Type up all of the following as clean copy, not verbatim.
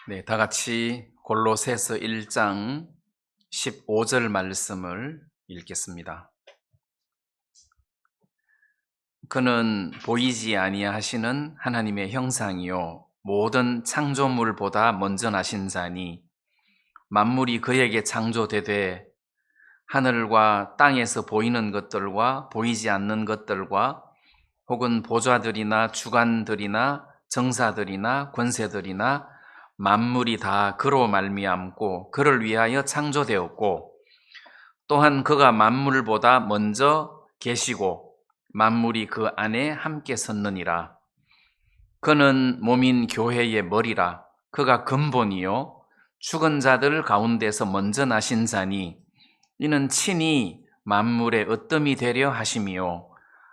네, 다 같이 골로새서 1장 15절 말씀을 읽겠습니다. 그는 보이지 아니하시는 하나님의 형상이요 모든 창조물보다 먼저 나신 자니 만물이 그에게 창조되되 하늘과 땅에서 보이는 것들과 보이지 않는 것들과 혹은 보좌들이나 주관들이나 정사들이나 권세들이나 만물이 다 그로 말미암고 그를 위하여 창조되었고 또한 그가 만물보다 먼저 계시고 만물이 그 안에 함께 섰느니라. 그는 몸인 교회의 머리라. 그가 근본이요 죽은 자들 가운데서 먼저 나신 자니 이는 친히 만물의 으뜸이 되려 하심이요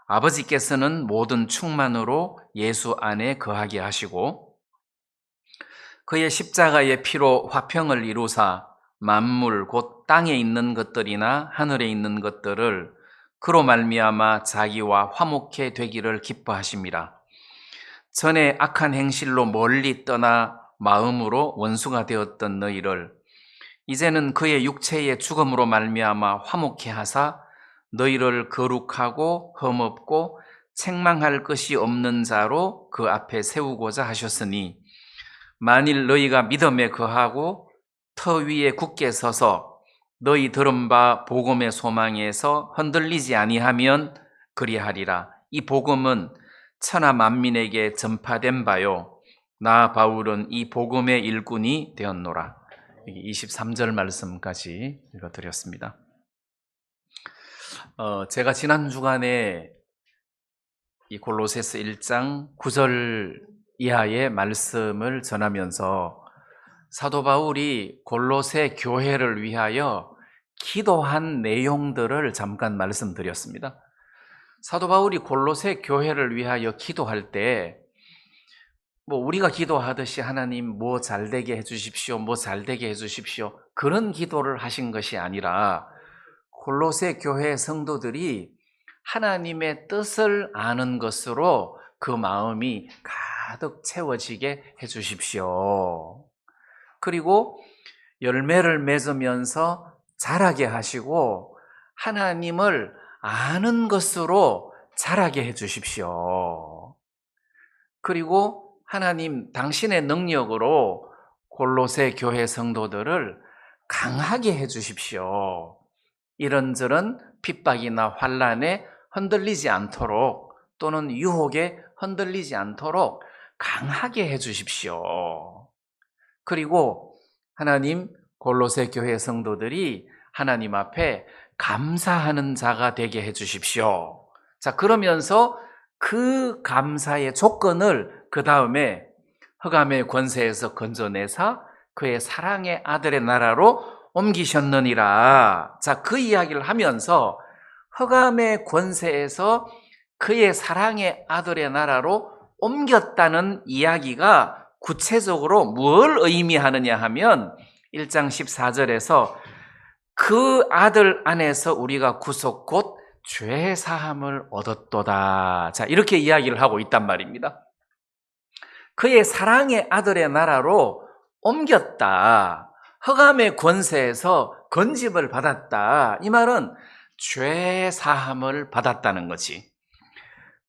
아버지께서는 모든 충만으로 예수 안에 거하게 하시고 그의 십자가의 피로 화평을 이루사 만물 곧 땅에 있는 것들이나 하늘에 있는 것들을 그로 말미암아 자기와 화목해 되기를 기뻐하심이라. 전에 악한 행실로 멀리 떠나 마음으로 원수가 되었던 너희를 이제는 그의 육체의 죽음으로 말미암아 화목해 하사 너희를 거룩하고 흠없고 책망할 것이 없는 자로 그 앞에 세우고자 하셨으니 만일 너희가 믿음에 거하고 터 위에 굳게 서서 너희 들은 바 복음의 소망에서 흔들리지 아니하면 그리하리라. 이 복음은 천하 만민에게 전파된 바요 나 바울은 이 복음의 일꾼이 되었노라. 23절 말씀까지 읽어드렸습니다. 제가 지난 주간에 이 골로새서 1장 9절 이하의 말씀을 전하면서 사도 바울이 골로새 교회를 위하여 기도한 내용들을 잠깐 말씀드렸습니다. 사도 바울이 골로새 교회를 위하여 기도할 때 우리가 기도하듯이 하나님 뭐 잘되게 해주십시오, 뭐 잘되게 해주십시오 그런 기도를 하신 것이 아니라 골로새 교회 성도들이 하나님의 뜻을 아는 것으로 그 마음이 가득 채워지게 해주십시오. 그리고 열매를 맺으면서 자라게 하시고 하나님을 아는 것으로 자라게 해주십시오. 그리고 하나님 당신의 능력으로 골로새 교회 성도들을 강하게 해주십시오. 이런저런 핍박이나 환난에 흔들리지 않도록 또는 유혹에 흔들리지 않도록 강하게 해주십시오. 그리고 하나님 골로새 교회 성도들이 하나님 앞에 감사하는 자가 되게 해주십시오. 자, 그러면서 그 감사의 조건을 그 다음에 흑암의 권세에서 건져내사 그의 사랑의 아들의 나라로 옮기셨느니라. 자, 그 이야기를 하면서 흑암의 권세에서 그의 사랑의 아들의 나라로 옮겼다는 이야기가 구체적으로 뭘 의미하느냐 하면 1장 14절에서 그 아들 안에서 우리가 구속 곧 죄 사함을 얻었도다. 자, 이렇게 이야기를 하고 있단 말입니다. 그의 사랑의 아들의 나라로 옮겼다. 흑암의 권세에서 건집을 받았다. 이 말은 죄 사함을 받았다는 거지.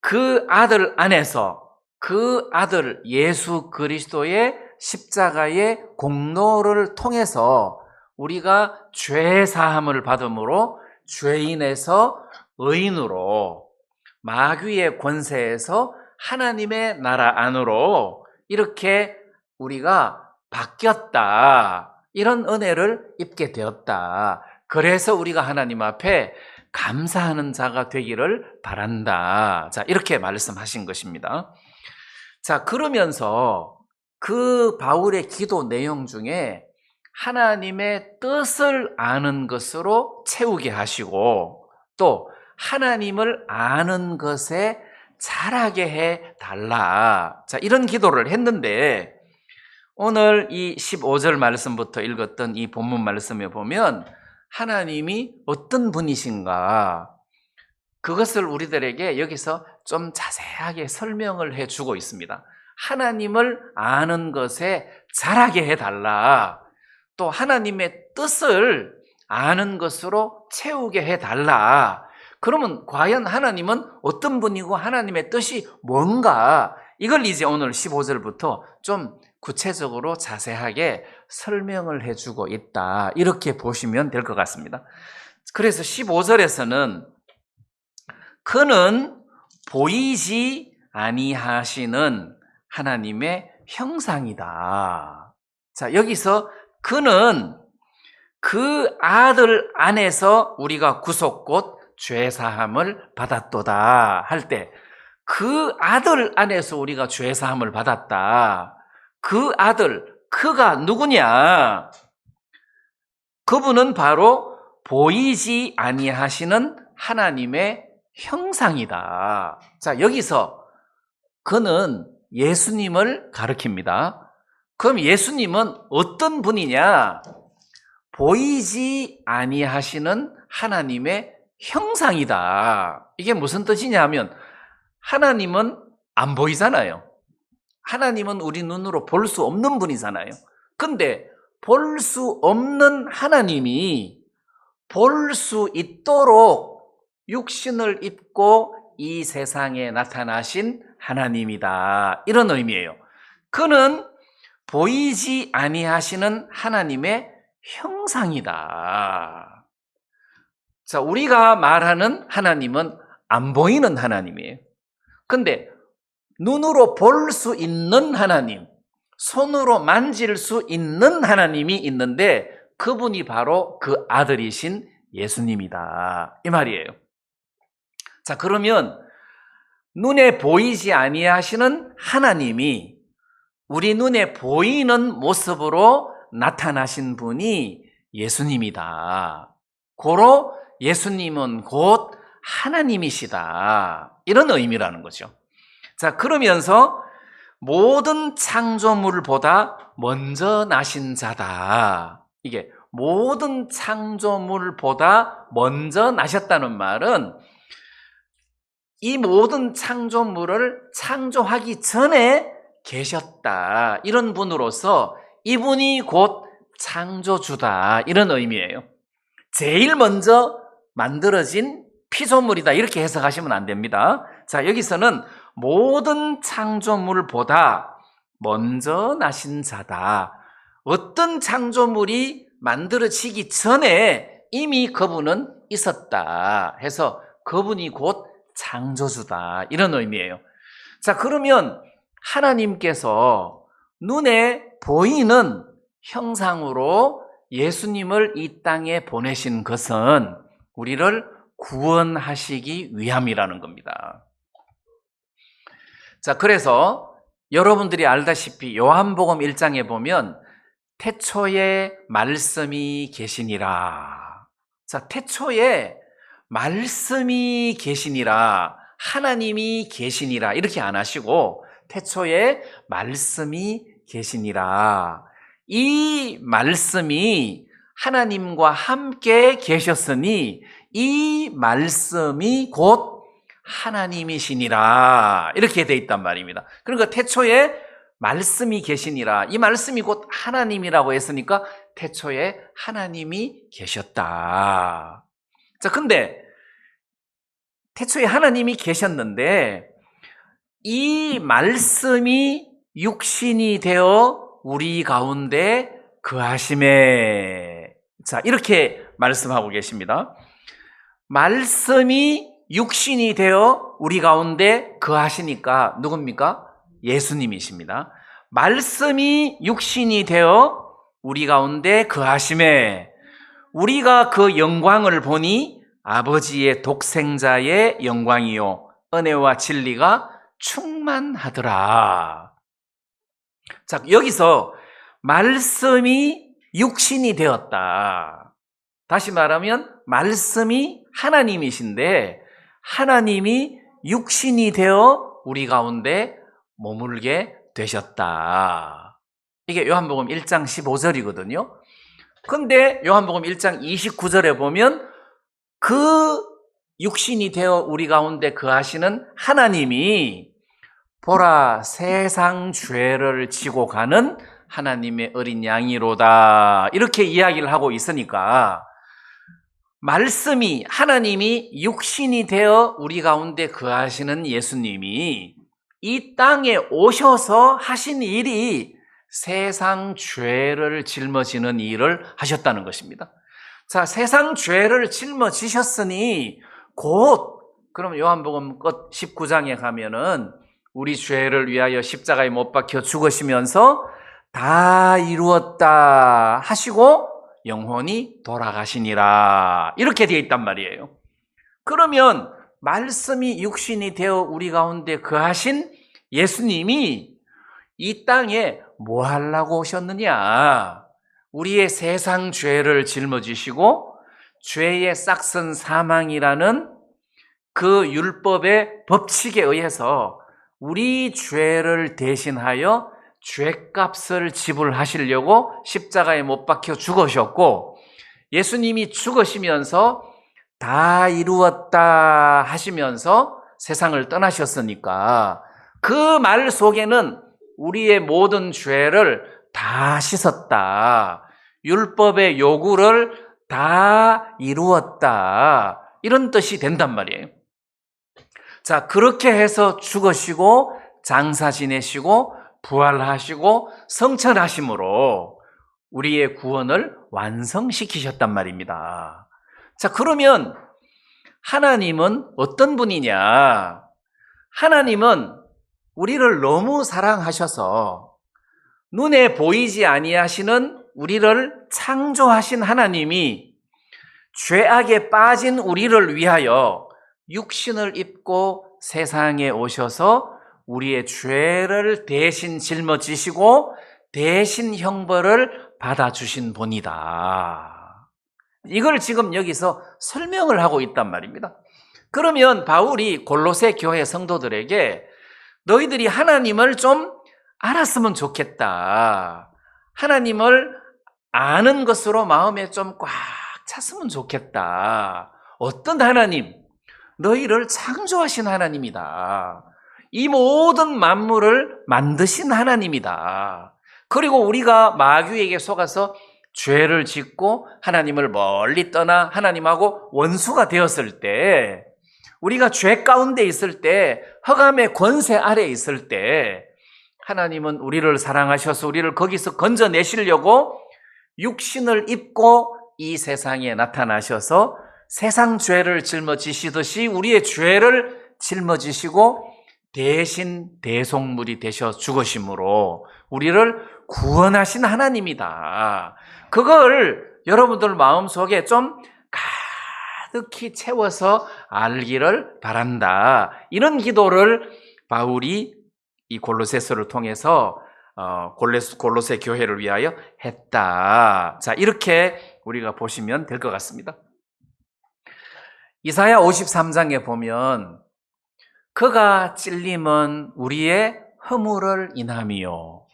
그 아들 안에서 그 아들 예수 그리스도의 십자가의 공로를 통해서 우리가 죄 사함을 받음으로 죄인에서 의인으로 마귀의 권세에서 하나님의 나라 안으로 이렇게 우리가 바뀌었다. 이런 은혜를 입게 되었다. 그래서 우리가 하나님 앞에 감사하는 자가 되기를 바란다. 자, 이렇게 말씀하신 것입니다. 자, 그러면서 그 바울의 기도 내용 중에 하나님의 뜻을 아는 것으로 채우게 하시고 또 하나님을 아는 것에 자라게 해 달라. 자, 이런 기도를 했는데 오늘 이 15절 말씀부터 읽었던 이 본문 말씀에 보면 하나님이 어떤 분이신가 그것을 우리들에게 여기서 좀 자세하게 설명을 해주고 있습니다. 하나님을 아는 것에 자라게 해달라. 또 하나님의 뜻을 아는 것으로 채우게 해달라. 그러면 과연 하나님은 어떤 분이고 하나님의 뜻이 뭔가, 이걸 이제 오늘 15절부터 좀 구체적으로 자세하게 설명을 해주고 있다, 이렇게 보시면 될 것 같습니다. 그래서 15절에서는 그는 보이지 아니하시는 하나님의 형상이다. 자, 여기서 그는 그 아들 안에서 우리가 구속 곧 죄사함을 받았도다 할 때, 그 아들 안에서 우리가 죄사함을 받았다. 그 아들, 그가 누구냐? 그분은 바로 보이지 아니하시는 하나님의 형상이다. 자, 여기서 그는 예수님을 가리킵니다. 그럼 예수님은 어떤 분이냐? 보이지 아니하시는 하나님의 형상이다. 이게 무슨 뜻이냐 하면, 하나님은 안 보이잖아요. 하나님은 우리 눈으로 볼 수 없는 분이잖아요. 근데 볼 수 없는 하나님이 볼 수 있도록 육신을 입고 이 세상에 나타나신 하나님이다, 이런 의미예요. 그는 보이지 아니하시는 하나님의 형상이다. 자, 우리가 말하는 하나님은 안 보이는 하나님이에요. 근데 눈으로 볼 수 있는 하나님, 손으로 만질 수 있는 하나님이 있는데, 그분이 바로 그 아들이신 예수님이다, 이 말이에요. 자, 그러면 눈에 보이지 아니하시는 하나님이 우리 눈에 보이는 모습으로 나타나신 분이 예수님이다. 고로 예수님은 곧 하나님이시다, 이런 의미라는 거죠. 자, 그러면서 모든 창조물보다 먼저 나신 자다. 이게 모든 창조물보다 먼저 나셨다는 말은 이 모든 창조물을 창조하기 전에 계셨다, 이런 분으로서 이분이 곧 창조주다, 이런 의미예요. 제일 먼저 만들어진 피조물이다, 이렇게 해석하시면 안 됩니다. 자, 여기서는 모든 창조물보다 먼저 나신 자다. 어떤 창조물이 만들어지기 전에 이미 그분은 있었다 해서 그분이 곧 창조주다, 이런 의미예요. 자, 그러면 하나님께서 눈에 보이는 형상으로 예수님을 이 땅에 보내신 것은 우리를 구원하시기 위함이라는 겁니다. 자, 그래서 여러분들이 알다시피 요한복음 1장에 보면 태초에 말씀이 계시니라. 자, 태초에 말씀이 계시니라, 하나님이 계시니라, 이렇게 안 하시고 태초에 말씀이 계시니라. 이 말씀이 하나님과 함께 계셨으니 이 말씀이 곧 하나님이시니라, 이렇게 돼 있단 말입니다. 그러니까 태초에 말씀이 계시니라, 이 말씀이 곧 하나님이라고 했으니까 태초에 하나님이 계셨다. 자, 근데 태초에 하나님이 계셨는데 이 말씀이 육신이 되어 우리 가운데 거하심에, 자, 이렇게 말씀하고 계십니다. 말씀이 육신이 되어 우리 가운데 거하시니까 누굽니까? 예수님이십니다. 말씀이 육신이 되어 우리 가운데 거하심에 우리가 그 영광을 보니 아버지의 독생자의 영광이요 은혜와 진리가 충만하더라. 자, 여기서 말씀이 육신이 되었다. 다시 말하면 말씀이 하나님이신데 하나님이 육신이 되어 우리 가운데 머물게 되셨다. 이게 요한복음 1장 15절이거든요. 근데 요한복음 1장 29절에 보면 그 육신이 되어 우리 가운데 거하시는 하나님이 보라 세상 죄를 지고 가는 하나님의 어린 양이로다. 이렇게 이야기를 하고 있으니까 말씀이 하나님이 육신이 되어 우리 가운데 거하시는 예수님이 이 땅에 오셔서 하신 일이 세상 죄를 짊어지는 일을 하셨다는 것입니다. 자, 세상 죄를 짊어지셨으니 곧 그럼 요한복음 끝 19장에 가면은 우리 죄를 위하여 십자가에 못 박혀 죽으시면서 다 이루었다 하시고 영혼이 돌아가시니라 이렇게 되어 있단 말이에요. 그러면 말씀이 육신이 되어 우리 가운데 거하신 예수님이 이 땅에 뭐 하려고 오셨느냐? 우리의 세상 죄를 짊어지시고 죄의 싹슨 사망이라는 그 율법의 법칙에 의해서 우리 죄를 대신하여 죄값을 지불하시려고 십자가에 못 박혀 죽으셨고, 예수님이 죽으시면서 다 이루었다 하시면서 세상을 떠나셨으니까 그 말 속에는 우리의 모든 죄를 다 씻었다, 율법의 요구를 다 이루었다, 이런 뜻이 된단 말이에요. 자, 그렇게 해서 죽으시고 장사 지내시고 부활하시고 성천하심으로 우리의 구원을 완성시키셨단 말입니다. 자, 그러면 하나님은 어떤 분이냐? 하나님은 우리를 너무 사랑하셔서 눈에 보이지 아니하시는 우리를 창조하신 하나님이 죄악에 빠진 우리를 위하여 육신을 입고 세상에 오셔서 우리의 죄를 대신 짊어지시고 대신 형벌을 받아주신 분이다. 이걸 지금 여기서 설명을 하고 있단 말입니다. 그러면 바울이 골로새 교회 성도들에게 너희들이 하나님을 좀 알았으면 좋겠다, 하나님을 아는 것으로 마음에 좀 꽉 찼으면 좋겠다. 어떤 하나님? 너희를 창조하신 하나님이다. 이 모든 만물을 만드신 하나님이다. 그리고 우리가 마귀에게 속아서 죄를 짓고 하나님을 멀리 떠나 하나님하고 원수가 되었을 때, 우리가 죄 가운데 있을 때, 흑암의 권세 아래에 있을 때 하나님은 우리를 사랑하셔서 우리를 거기서 건져내시려고 육신을 입고 이 세상에 나타나셔서 세상 죄를 짊어지시듯이 우리의 죄를 짊어지시고 대신 대속물이 되셔 죽으심으로 우리를 구원하신 하나님이다. 그걸 여러분들 마음속에 좀 가득히 채워서 알기를 바란다. 이런 기도를 바울이 이 골로새서를 통해서 골로새 교회를 위하여 했다. 자, 이렇게 우리가 보시면 될 것 같습니다. 이사야 53장에 보면 그가 찔림은 우리의 허물을 인함이요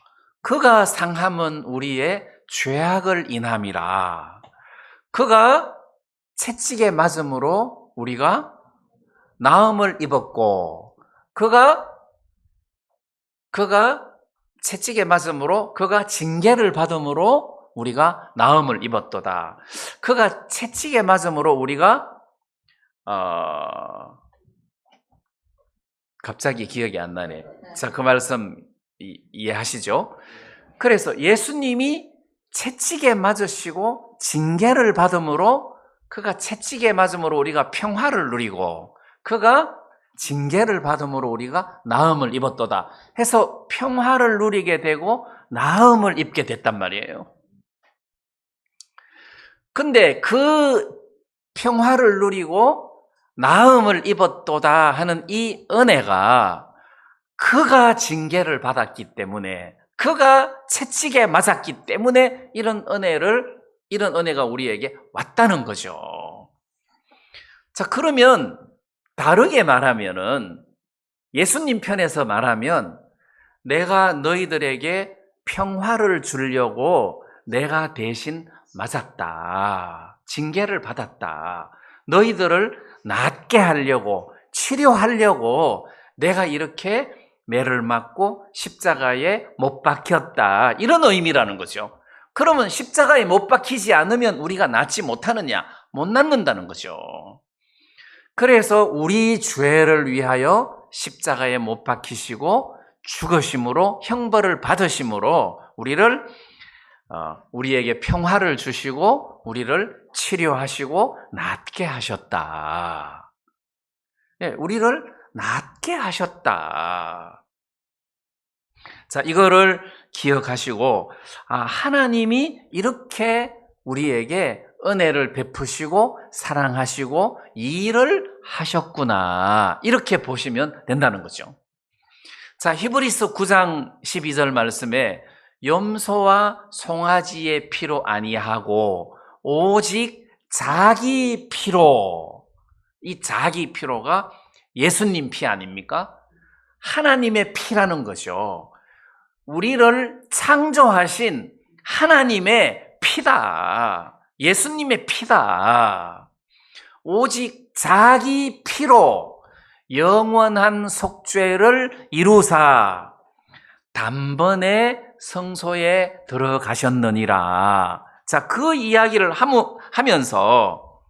그가 상함은 우리의 죄악을 인함이라. 그가 채찍에 맞음으로 우리가 나음을 입었고, 그가 채찍에 맞음으로 그가 징계를 받음으로 우리가 나음을 입었도다. 그가 채찍에 맞음으로 우리가 갑자기 기억이 안 나네. 자, 그 말씀 이해하시죠? 그래서 예수님이 채찍에 맞으시고 징계를 받음으로, 그가 채찍에 맞음으로 우리가 평화를 누리고 그가 징계를 받음으로 우리가 나음을 입었도다 해서 평화를 누리게 되고 나음을 입게 됐단 말이에요. 근데 그 평화를 누리고 나음을 입었도다 하는 이 은혜가 그가 징계를 받았기 때문에, 그가 채찍에 맞았기 때문에 이런 은혜가 우리에게 왔다는 거죠. 자, 그러면 다르게 말하면은, 예수님 편에서 말하면 내가 너희들에게 평화를 주려고 내가 대신 맞았다, 징계를 받았다, 너희들을 낫게 하려고 치료하려고 내가 이렇게 매를 맞고 십자가에 못 박혔다. 이런 의미라는 거죠. 그러면 십자가에 못 박히지 않으면 우리가 낫지 못하느냐? 못 낫는다는 거죠. 그래서 우리 죄를 위하여 십자가에 못 박히시고 죽으심으로 형벌을 받으심으로 우리에게 평화를 주시고 우리를 치료하시고 낫게 하셨다. 네, 우리를 낫게 하셨다. 자, 이거를 기억하시고 하나님이 이렇게 우리에게 은혜를 베푸시고 사랑하시고 이 일을 하셨구나, 이렇게 보시면 된다는 거죠. 자, 히브리서 9장 12절 말씀에 염소와 송아지의 피로 아니하고 오직 자기 피로, 이 자기 피로가 예수님 피 아닙니까? 하나님의 피라는 거죠. 우리를 창조하신 하나님의 피다. 예수님의 피다. 오직 자기 피로 영원한 속죄를 이루사 단번에 성소에 들어가셨느니라. 자, 그 이야기를 하면서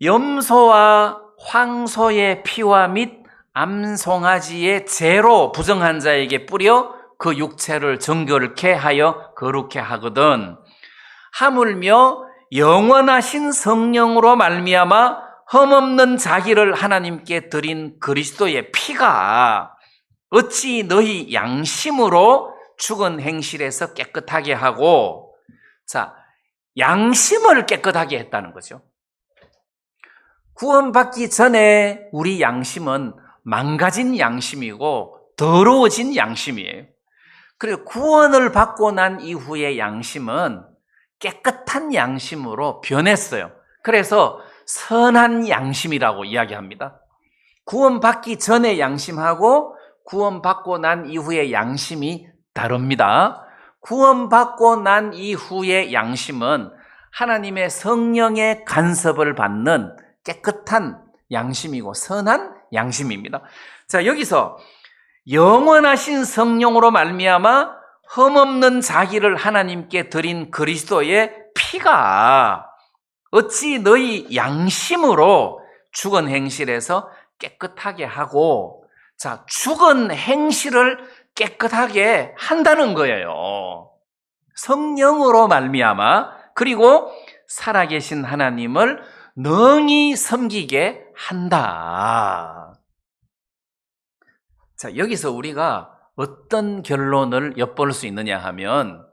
염소와 황소의 피와 및 암송아지의 죄로 부정한 자에게 뿌려 그 육체를 정결케 하여 거룩케 하거든 하물며 영원하신 성령으로 말미암아 흠없는 자기를 하나님께 드린 그리스도의 피가 어찌 너희 양심으로 죽은 행실에서 깨끗하게 하고, 자, 양심을 깨끗하게 했다는 거죠. 구원받기 전에 우리 양심은 망가진 양심이고 더러워진 양심이에요. 그리고 구원을 받고 난 이후의 양심은 깨끗한 양심으로 변했어요. 그래서 선한 양심이라고 이야기합니다. 구원받기 전의 양심하고 구원받고 난 이후의 양심이 다릅니다. 구원받고 난 이후의 양심은 하나님의 성령의 간섭을 받는 깨끗한 양심이고 선한 양심입니다. 자, 여기서 영원하신 성령으로 말미암아 흠없는 자기를 하나님께 드린 그리스도의 피가 어찌 너희 양심으로 죽은 행실에서 깨끗하게 하고, 자, 죽은 행실을 깨끗하게 한다는 거예요. 성령으로 말미암아, 그리고 살아계신 하나님을 능히 섬기게 한다. 자, 여기서 우리가 어떤 결론을 엿볼 수 있느냐 하면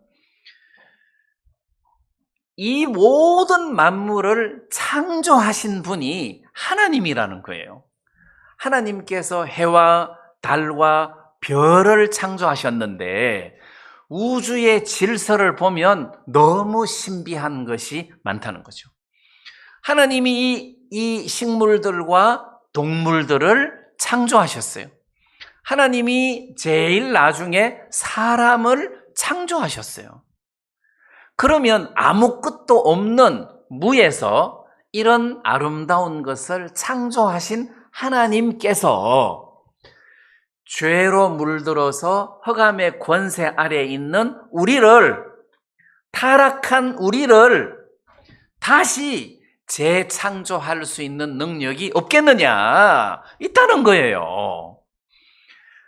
이 모든 만물을 창조하신 분이 하나님이라는 거예요. 하나님께서 해와 달과 별을 창조하셨는데 우주의 질서를 보면 너무 신비한 것이 많다는 거죠. 하나님이 이 식물들과 동물들을 창조하셨어요. 하나님이 제일 나중에 사람을 창조하셨어요. 그러면 아무 끝도 없는 무에서 이런 아름다운 것을 창조하신 하나님께서 죄로 물들어서 흑암의 권세 아래에 있는 우리를, 타락한 우리를 다시 재창조할 수 있는 능력이 없겠느냐? 있다는 거예요.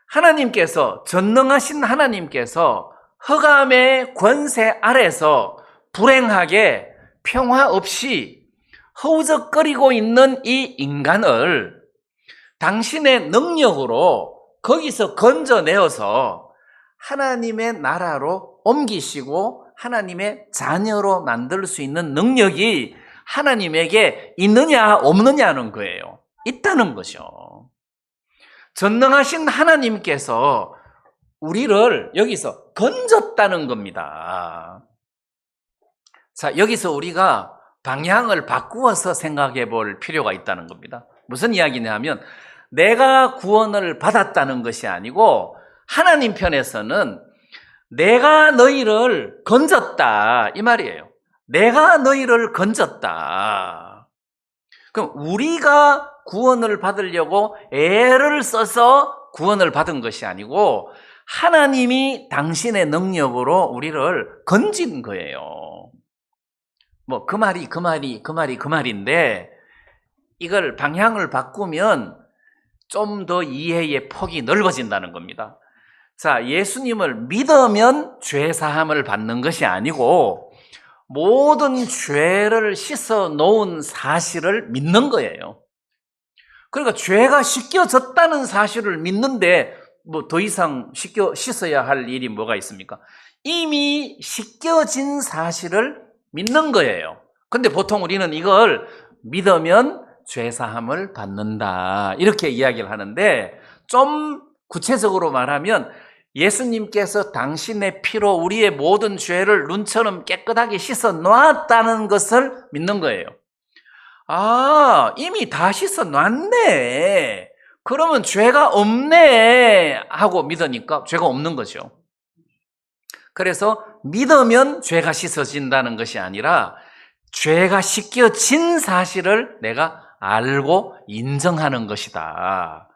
하나님께서, 전능하신 하나님께서 흑암의 권세 아래서 불행하게 평화 없이 허우적거리고 있는 이 인간을 당신의 능력으로 거기서 건져내어서 하나님의 나라로 옮기시고 하나님의 자녀로 만들 수 있는 능력이 하나님에게 있느냐 없느냐는 거예요. 있다는 거죠. 전능하신 하나님께서 우리를 여기서 건졌다는 겁니다. 자, 여기서 우리가 방향을 바꾸어서 생각해 볼 필요가 있다는 겁니다. 무슨 이야기냐면 내가 구원을 받았다는 것이 아니고 하나님 편에서는 내가 너희를 건졌다, 이 말이에요. 내가 너희를 건졌다. 그럼 우리가 구원을 받으려고 애를 써서 구원을 받은 것이 아니고 하나님이 당신의 능력으로 우리를 건진 거예요. 뭐 그 말인데 이걸 방향을 바꾸면 좀 더 이해의 폭이 넓어진다는 겁니다. 자, 예수님을 믿으면 죄 사함을 받는 것이 아니고 모든 죄를 씻어 놓은 사실을 믿는 거예요. 그러니까 죄가 씻겨졌다는 사실을 믿는데 뭐 더 이상 씻어야 할 일이 뭐가 있습니까? 이미 씻겨진 사실을 믿는 거예요. 근데 보통 우리는 이걸 믿으면 죄사함을 받는다 이렇게 이야기를 하는데, 좀 구체적으로 말하면 예수님께서 당신의 피로 우리의 모든 죄를 눈처럼 깨끗하게 씻어 놨다는 것을 믿는 거예요. 아, 이미 다 씻어 놨네, 그러면 죄가 없네 하고 믿으니까 죄가 없는 거죠. 그래서 믿으면 죄가 씻어진다는 것이 아니라 죄가 씻겨진 사실을 내가 알고 인정하는 것이다.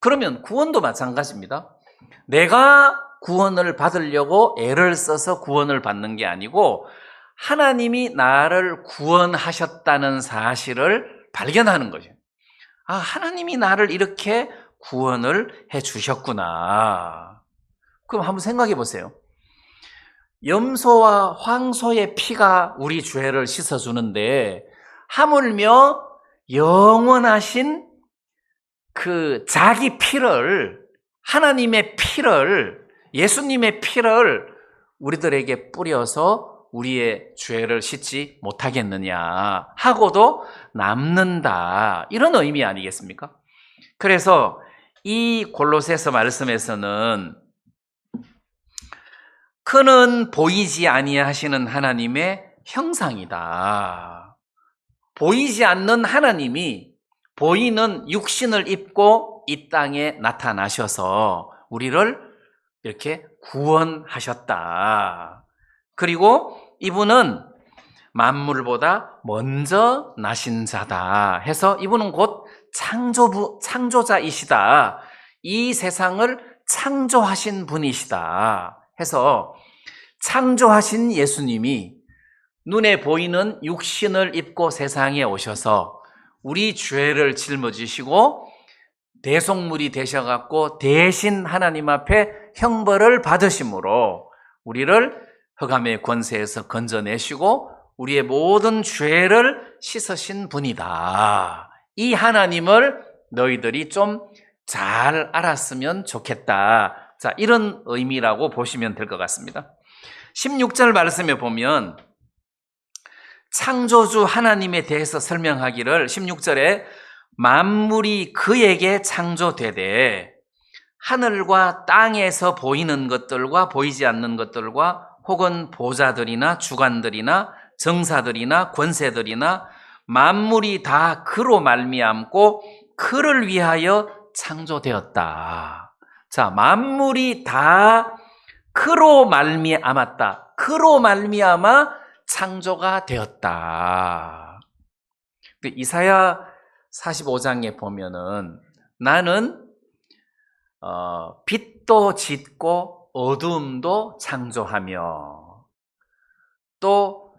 그러면 구원도 마찬가지입니다. 내가 구원을 받으려고 애를 써서 구원을 받는 게 아니고 하나님이 나를 구원하셨다는 사실을 발견하는 거죠. 아, 하나님이 나를 이렇게 구원을 해 주셨구나. 그럼 한번 생각해 보세요. 염소와 황소의 피가 우리 죄를 씻어주는데 하물며 영원하신 그 자기 피를, 하나님의 피를, 예수님의 피를 우리들에게 뿌려서 우리의 죄를 씻지 못하겠느냐 하고도 남는다, 이런 의미 아니겠습니까? 그래서 이 골로새서 말씀에서는 그는 보이지 아니하시는 하나님의 형상이다. 보이지 않는 하나님이 보이는 육신을 입고 이 땅에 나타나셔서 우리를 이렇게 구원하셨다. 그리고 이분은 만물보다 먼저 나신 자다 해서 이분은 곧 창조자이시다. 이 세상을 창조하신 분이시다 해서 창조하신 예수님이 눈에 보이는 육신을 입고 세상에 오셔서 우리 죄를 짊어지시고 대속물이 되셔갖고 대신 하나님 앞에 형벌을 받으심으로 우리를 흑암의 권세에서 건져내시고 우리의 모든 죄를 씻으신 분이다. 이 하나님을 너희들이 좀 잘 알았으면 좋겠다. 자, 이런 의미라고 보시면 될 것 같습니다. 16절 말씀에 보면 창조주 하나님에 대해서 설명하기를 16절에 만물이 그에게 창조되되 하늘과 땅에서 보이는 것들과 보이지 않는 것들과 혹은 보좌들이나 주관들이나 정사들이나 권세들이나 만물이 다 그로 말미암고 그를 위하여 창조되었다. 자, 만물이 다 그로 말미암았다. 그로 말미암아 창조가 되었다. 이사야 45장에 보면은 나는 빛도 짓고 어두움도 창조하며 또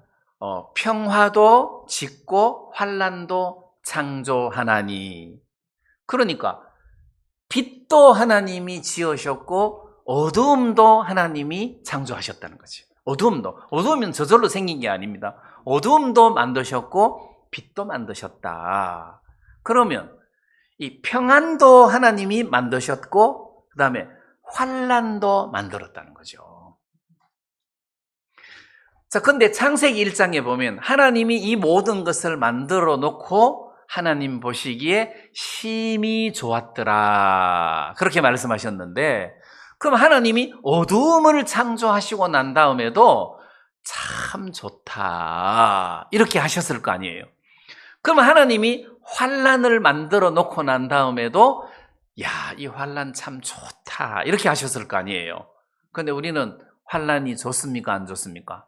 평화도 짓고 환난도 창조하나니. 그러니까 빛도 하나님이 지으셨고 어두움도 하나님이 창조하셨다는 거지. 어두우면 저절로 생긴 게 아닙니다. 어두움도 만드셨고 빛도 만드셨다. 그러면 이 평안도 하나님이 만드셨고 그 다음에 환난도 만들었다는 거죠. 자, 근데 창세기 1장에 보면 하나님이 이 모든 것을 만들어 놓고 하나님 보시기에 심히 좋았더라, 그렇게 말씀하셨는데, 그럼 하나님이 어두움을 창조하시고 난 다음에도 참 좋다 이렇게 하셨을 거 아니에요. 그럼 하나님이 환난을 만들어 놓고 난 다음에도 야, 이 환난 참 좋다 이렇게 하셨을 거 아니에요. 그런데 우리는 환난이 좋습니까, 안 좋습니까?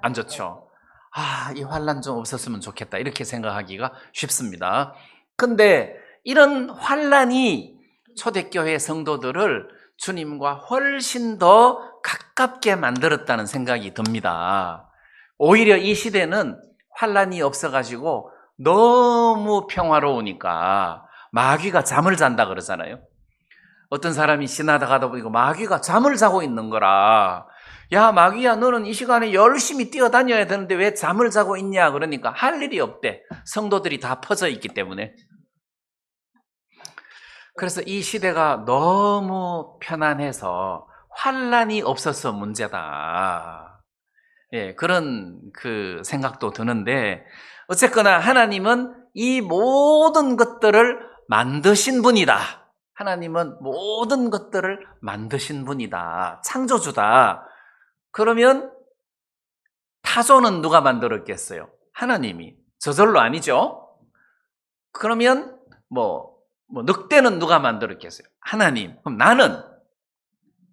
안 좋죠. 아, 이 환난 좀 없었으면 좋겠다 이렇게 생각하기가 쉽습니다. 근데 이런 환난이 초대교회 성도들을 주님과 훨씬 더 가깝게 만들었다는 생각이 듭니다. 오히려 이 시대는 환란이 없어가지고 너무 평화로우니까 마귀가 잠을 잔다 그러잖아요. 어떤 사람이 지나다가다 보니까 마귀가 잠을 자고 있는 거라. 야, 마귀야, 너는 이 시간에 열심히 뛰어다녀야 되는데 왜 잠을 자고 있냐? 그러니까 할 일이 없대. 성도들이 다 퍼져 있기 때문에. 그래서 이 시대가 너무 편안해서 환란이 없어서 문제다. 예, 그런 생각도 드는데, 어쨌거나 하나님은 이 모든 것들을 만드신 분이다. 하나님은 모든 것들을 만드신 분이다. 창조주다. 그러면 타조는 누가 만들었겠어요? 하나님이. 저절로 아니죠? 그러면 늑대는 누가 만들었겠어요? 하나님. 그럼 나는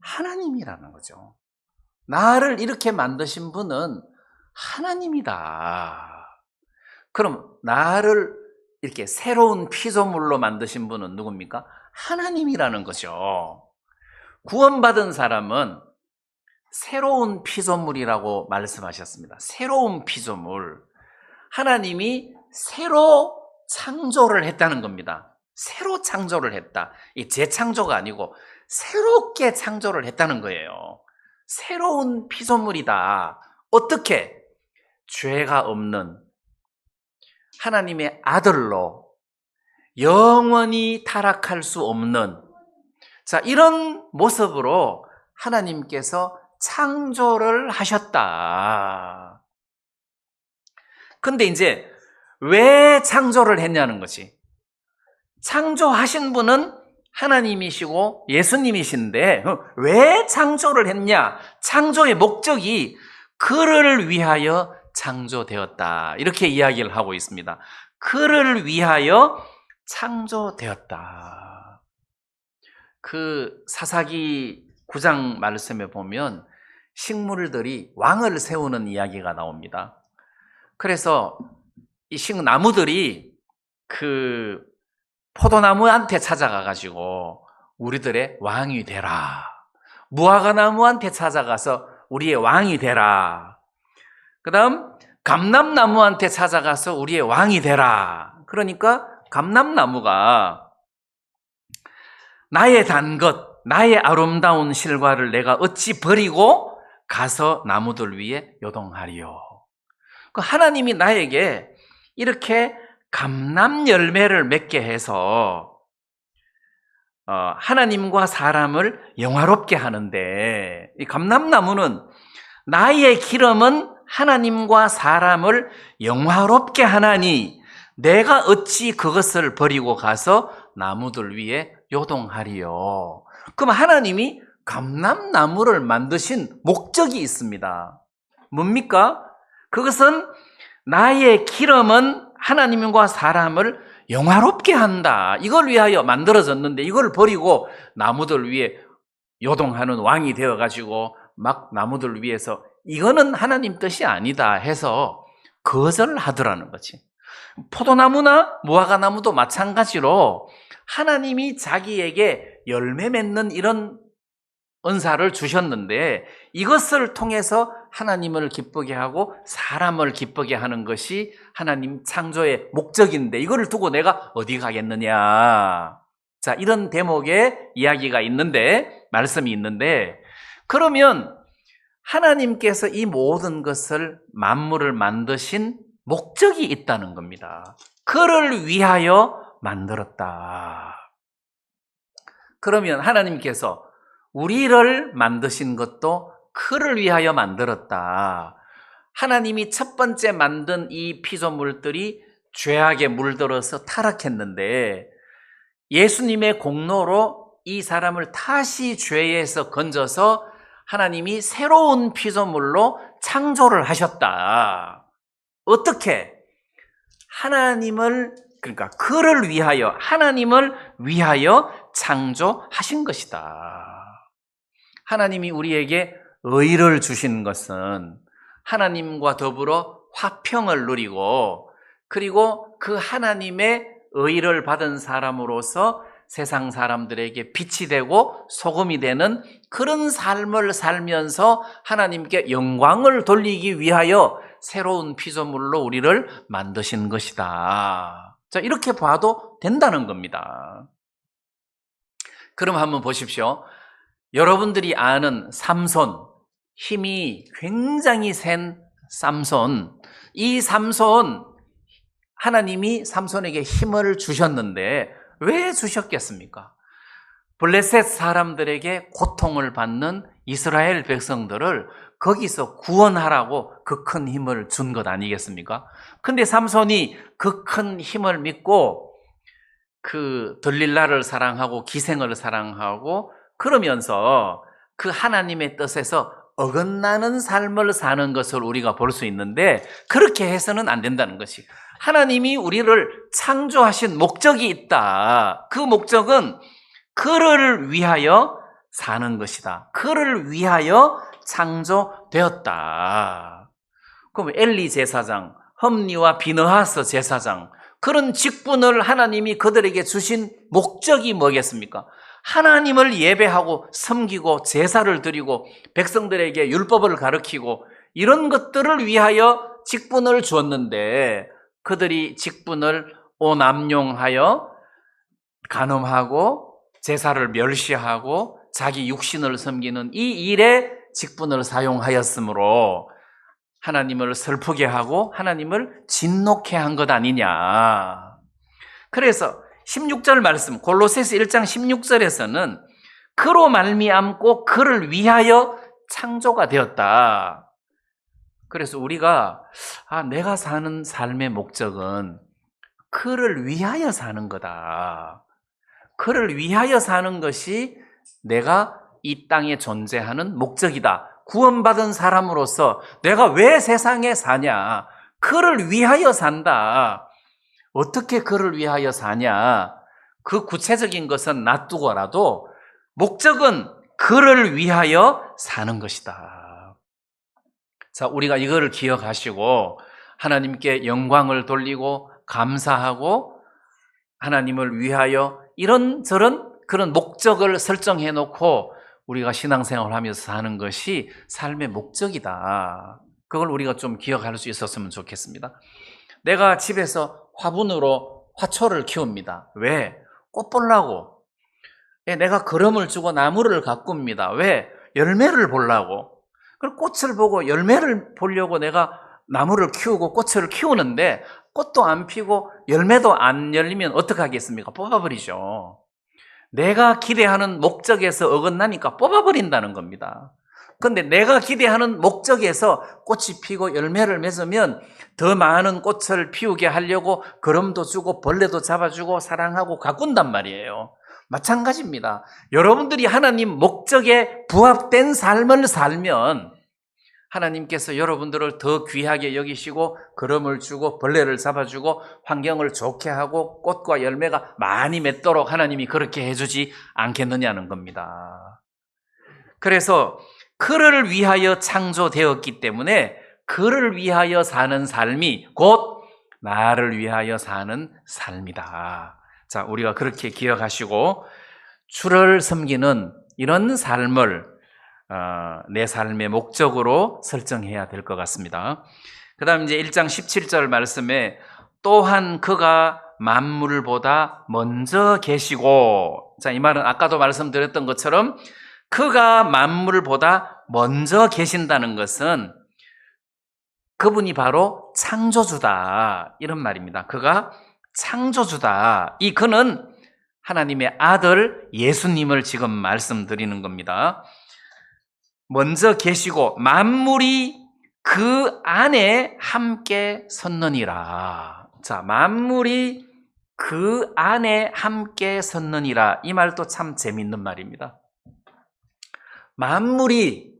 하나님이라는 거죠. 나를 이렇게 만드신 분은 하나님이다. 그럼 나를 이렇게 새로운 피조물로 만드신 분은 누굽니까? 하나님이라는 거죠. 구원받은 사람은 새로운 피조물이라고 말씀하셨습니다. 새로운 피조물. 하나님이 새로 창조를 했다는 겁니다. 새로 창조를 했다. 이 재창조가 아니고 새롭게 창조를 했다는 거예요. 새로운 피조물이다. 어떻게? 죄가 없는 하나님의 아들로 영원히 타락할 수 없는, 자, 이런 모습으로 하나님께서 창조를 하셨다. 근데 이제 왜 창조를 했냐는 거지. 창조하신 분은 하나님이시고 예수님이신데 왜 창조를 했냐? 창조의 목적이 그를 위하여 창조되었다. 이렇게 이야기를 하고 있습니다. 그를 위하여 창조되었다. 사사기 9장 말씀에 보면 식물들이 왕을 세우는 이야기가 나옵니다. 그래서 이 나무들이 포도나무한테 찾아가가지고 우리들의 왕이 되라. 무화과나무한테 찾아가서 우리의 왕이 되라. 그 다음 감람나무한테 찾아가서 우리의 왕이 되라. 그러니까 감람나무가 나의 단 것, 나의 아름다운 실과를 내가 어찌 버리고 가서 나무들 위에 요동하리요. 하나님이 나에게 이렇게 감람 열매를 맺게 해서 하나님과 사람을 영화롭게 하는데, 이 감람나무는 나의 기름은 하나님과 사람을 영화롭게 하나니 내가 어찌 그것을 버리고 가서 나무들 위에 요동하리요. 그럼 하나님이 감람나무를 만드신 목적이 있습니다. 뭡니까? 그것은 나의 기름은 하나님과 사람을 영화롭게 한다. 이걸 위하여 만들어졌는데 이걸 버리고 나무들 위에 요동하는 왕이 되어가지고 막 나무들 위해서 이거는 하나님 뜻이 아니다 해서 거절하더라는 거지. 포도나무나 무화과나무도 마찬가지로 하나님이 자기에게 열매 맺는 이런 은사를 주셨는데 이것을 통해서 하나님을 기쁘게 하고 사람을 기쁘게 하는 것이 하나님 창조의 목적인데 이거를 두고 내가 어디 가겠느냐. 자, 이런 대목의 이야기가 있는데, 말씀이 있는데, 그러면 하나님께서 이 모든 것을 만물을 만드신 목적이 있다는 겁니다. 그를 위하여 만들었다. 그러면 하나님께서 우리를 만드신 것도 그를 위하여 만들었다. 하나님이 첫 번째 만든 이 피조물들이 죄악에 물들어서 타락했는데 예수님의 공로로 이 사람을 다시 죄에서 건져서 하나님이 새로운 피조물로 창조를 하셨다. 어떻게? 그러니까 그를 위하여, 하나님을 위하여 창조하신 것이다. 하나님이 우리에게 의를 주신 것은 하나님과 더불어 화평을 누리고 그리고 그 하나님의 의를 받은 사람으로서 세상 사람들에게 빛이 되고 소금이 되는 그런 삶을 살면서 하나님께 영광을 돌리기 위하여 새로운 피조물로 우리를 만드신 것이다. 자, 이렇게 봐도 된다는 겁니다. 그럼 한번 보십시오. 여러분들이 아는 삼손, 힘이 굉장히 센 삼손, 이 삼손, 하나님이 삼손에게 힘을 주셨는데 왜 주셨겠습니까? 블레셋 사람들에게 고통을 받는 이스라엘 백성들을 거기서 구원하라고 그 큰 힘을 준 것 아니겠습니까? 근데 삼손이 그 큰 힘을 믿고 그 들릴라를 사랑하고 기생을 사랑하고 그러면서 그 하나님의 뜻에서 어긋나는 삶을 사는 것을 우리가 볼 수 있는데 그렇게 해서는 안 된다는 것이, 하나님이 우리를 창조하신 목적이 있다. 그 목적은 그를 위하여 사는 것이다. 그를 위하여 창조되었다. 그럼 엘리 제사장, 험리와 비느하스 제사장, 그런 직분을 하나님이 그들에게 주신 목적이 뭐겠습니까? 하나님을 예배하고 섬기고 제사를 드리고 백성들에게 율법을 가르치고 이런 것들을 위하여 직분을 주었는데 그들이 직분을 오남용하여 간음하고 제사를 멸시하고 자기 육신을 섬기는 이 일에 직분을 사용하였으므로 하나님을 슬프게 하고 하나님을 진노케 한 것 아니냐. 그래서 16절 말씀, 골로새서 1장 16절에서는 그로 말미암고 그를 위하여 창조가 되었다. 그래서 우리가 내가 사는 삶의 목적은 그를 위하여 사는 거다. 그를 위하여 사는 것이 내가 이 땅에 존재하는 목적이다. 구원받은 사람으로서 내가 왜 세상에 사냐? 그를 위하여 산다. 어떻게 그를 위하여 사냐? 그 구체적인 것은 놔두고라도 목적은 그를 위하여 사는 것이다. 자, 우리가 이거를 기억하시고 하나님께 영광을 돌리고 감사하고 하나님을 위하여 이런저런 그런 목적을 설정해 놓고 우리가 신앙생활을 하면서 사는 것이 삶의 목적이다. 그걸 우리가 좀 기억할 수 있었으면 좋겠습니다. 내가 집에서 화분으로 화초를 키웁니다. 왜? 꽃 보려고. 내가 거름을 주고 나무를 가꿉니다. 왜? 열매를 보려고. 그럼 꽃을 보고 열매를 보려고 내가 나무를 키우고 꽃을 키우는데 꽃도 안 피고 열매도 안 열리면 어떡하겠습니까? 뽑아버리죠. 내가 기대하는 목적에서 어긋나니까 뽑아버린다는 겁니다. 그런데 내가 기대하는 목적에서 꽃이 피고 열매를 맺으면 더 많은 꽃을 피우게 하려고 거름도 주고 벌레도 잡아주고 사랑하고 가꾼단 말이에요. 마찬가지입니다. 여러분들이 하나님 목적에 부합된 삶을 살면 하나님께서 여러분들을 더 귀하게 여기시고 거름을 주고 벌레를 잡아주고 환경을 좋게 하고 꽃과 열매가 많이 맺도록 하나님이 그렇게 해주지 않겠느냐는 겁니다. 그래서 그를 위하여 창조되었기 때문에 그를 위하여 사는 삶이 곧 나를 위하여 사는 삶이다. 자, 우리가 그렇게 기억하시고 주를 섬기는 이런 삶을 내 삶의 목적으로 설정해야 될 것 같습니다. 그 다음 이제 1장 17절 말씀에 또한 그가 만물보다 먼저 계시고, 자, 이 말은 아까도 말씀드렸던 것처럼 그가 만물보다 먼저 계신다는 것은 그분이 바로 창조주다, 이런 말입니다. 그가 창조주다. 이 그는 하나님의 아들 예수님을 지금 말씀드리는 겁니다. 먼저 계시고 만물이 그 안에 함께 섰느니라. 자, 만물이 그 안에 함께 섰느니라. 이 말도 참 재밌는 말입니다. 만물이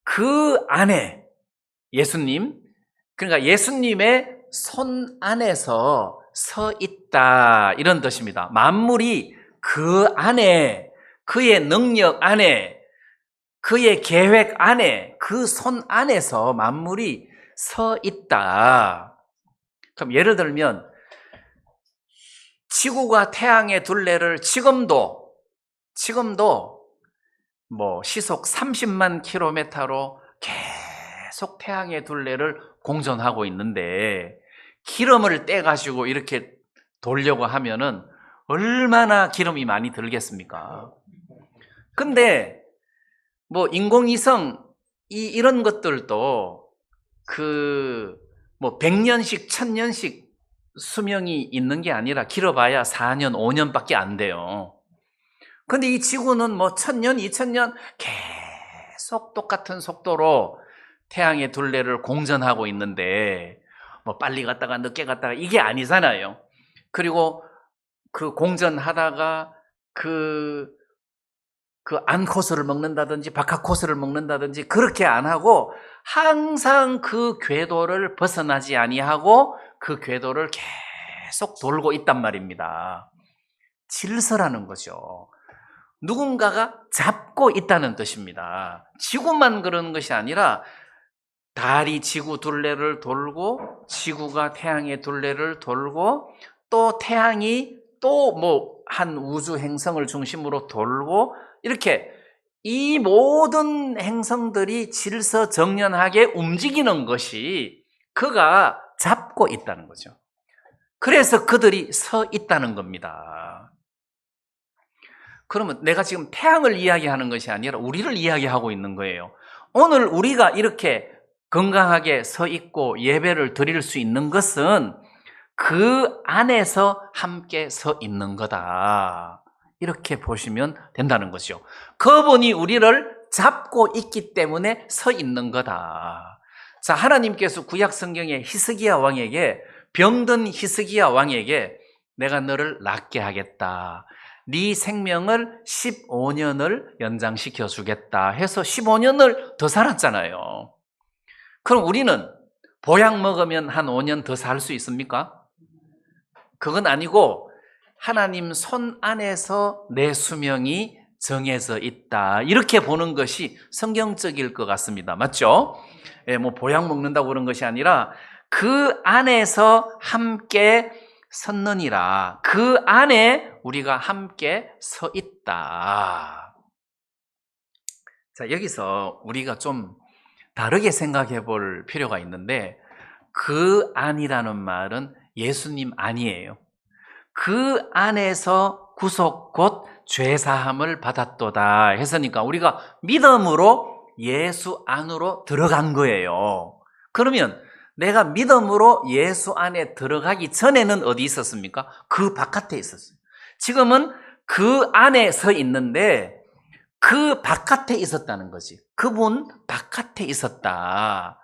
그 안에, 예수님, 그러니까 예수님의 손 안에서 서 있다, 이런 뜻입니다. 만물이 그 안에, 그의 능력 안에, 그의 계획 안에, 그 손 안에서 만물이 서 있다. 그럼 예를 들면 지구가 태양의 둘레를 지금도 뭐 시속 30만 킬로미터로 계속 태양의 둘레를 공전하고 있는데, 기름을 떼가지고 이렇게 돌려고 하면은 얼마나 기름이 많이 들겠습니까? 근데 뭐 인공위성 이런 것들도 뭐 100년씩 1000년씩 수명이 있는 게 아니라 길어봐야 4년 5년밖에 안 돼요. 근데 이 지구는 뭐 1000년 2000년 계속 똑같은 속도로 태양의 둘레를 공전하고 있는데, 뭐 빨리 갔다가 늦게 갔다가 이게 아니잖아요. 그리고 그 공전하다가 안코스를 먹는다든지 바카코스를 먹는다든지 그렇게 안 하고 항상 그 궤도를 벗어나지 아니하고 그 궤도를 계속 돌고 있단 말입니다. 질서라는 거죠. 누군가가 잡고 있다는 뜻입니다. 지구만 그러는 것이 아니라 달이 지구 둘레를 돌고 지구가 태양의 둘레를 돌고 또 태양이 또 뭐 한 우주 행성을 중심으로 돌고, 이렇게 이 모든 행성들이 질서정연하게 움직이는 것이 그가 잡고 있다는 거죠. 그래서 그들이 서 있다는 겁니다. 그러면 내가 지금 태양을 이야기하는 것이 아니라 우리를 이야기하고 있는 거예요. 오늘 우리가 이렇게 건강하게 서 있고 예배를 드릴 수 있는 것은 그 안에서 함께 서 있는 거다, 이렇게 보시면 된다는 것이죠. 그분이 우리를 잡고 있기 때문에 서 있는 거다. 자, 하나님께서 구약 성경에 히스기야 왕에게, 병든 히스기야 왕에게 내가 너를 낫게 하겠다, 네 생명을 15년을 연장시켜 주겠다 해서 15년을 더 살았잖아요. 그럼 우리는 보약 먹으면 한 5년 더 살 수 있습니까? 그건 아니고 하나님 손 안에서 내 수명이 정해져 있다, 이렇게 보는 것이 성경적일 것 같습니다. 맞죠? 예, 뭐 보약 먹는다고 그런 것이 아니라 그 안에서 함께 섰느니라, 그 안에 우리가 함께 서 있다. 자, 여기서 우리가 좀 다르게 생각해 볼 필요가 있는데, 그 안이라는 말은 예수님 아니에요. 그 안에서 구속 곧 죄사함을 받았도다 했으니까 우리가 믿음으로 예수 안으로 들어간 거예요. 그러면 내가 믿음으로 예수 안에 들어가기 전에는 어디 있었습니까? 그 바깥에 있었어요. 지금은 그 안에 서 있는데 그 바깥에 있었다는 거지. 그분 바깥에 있었다.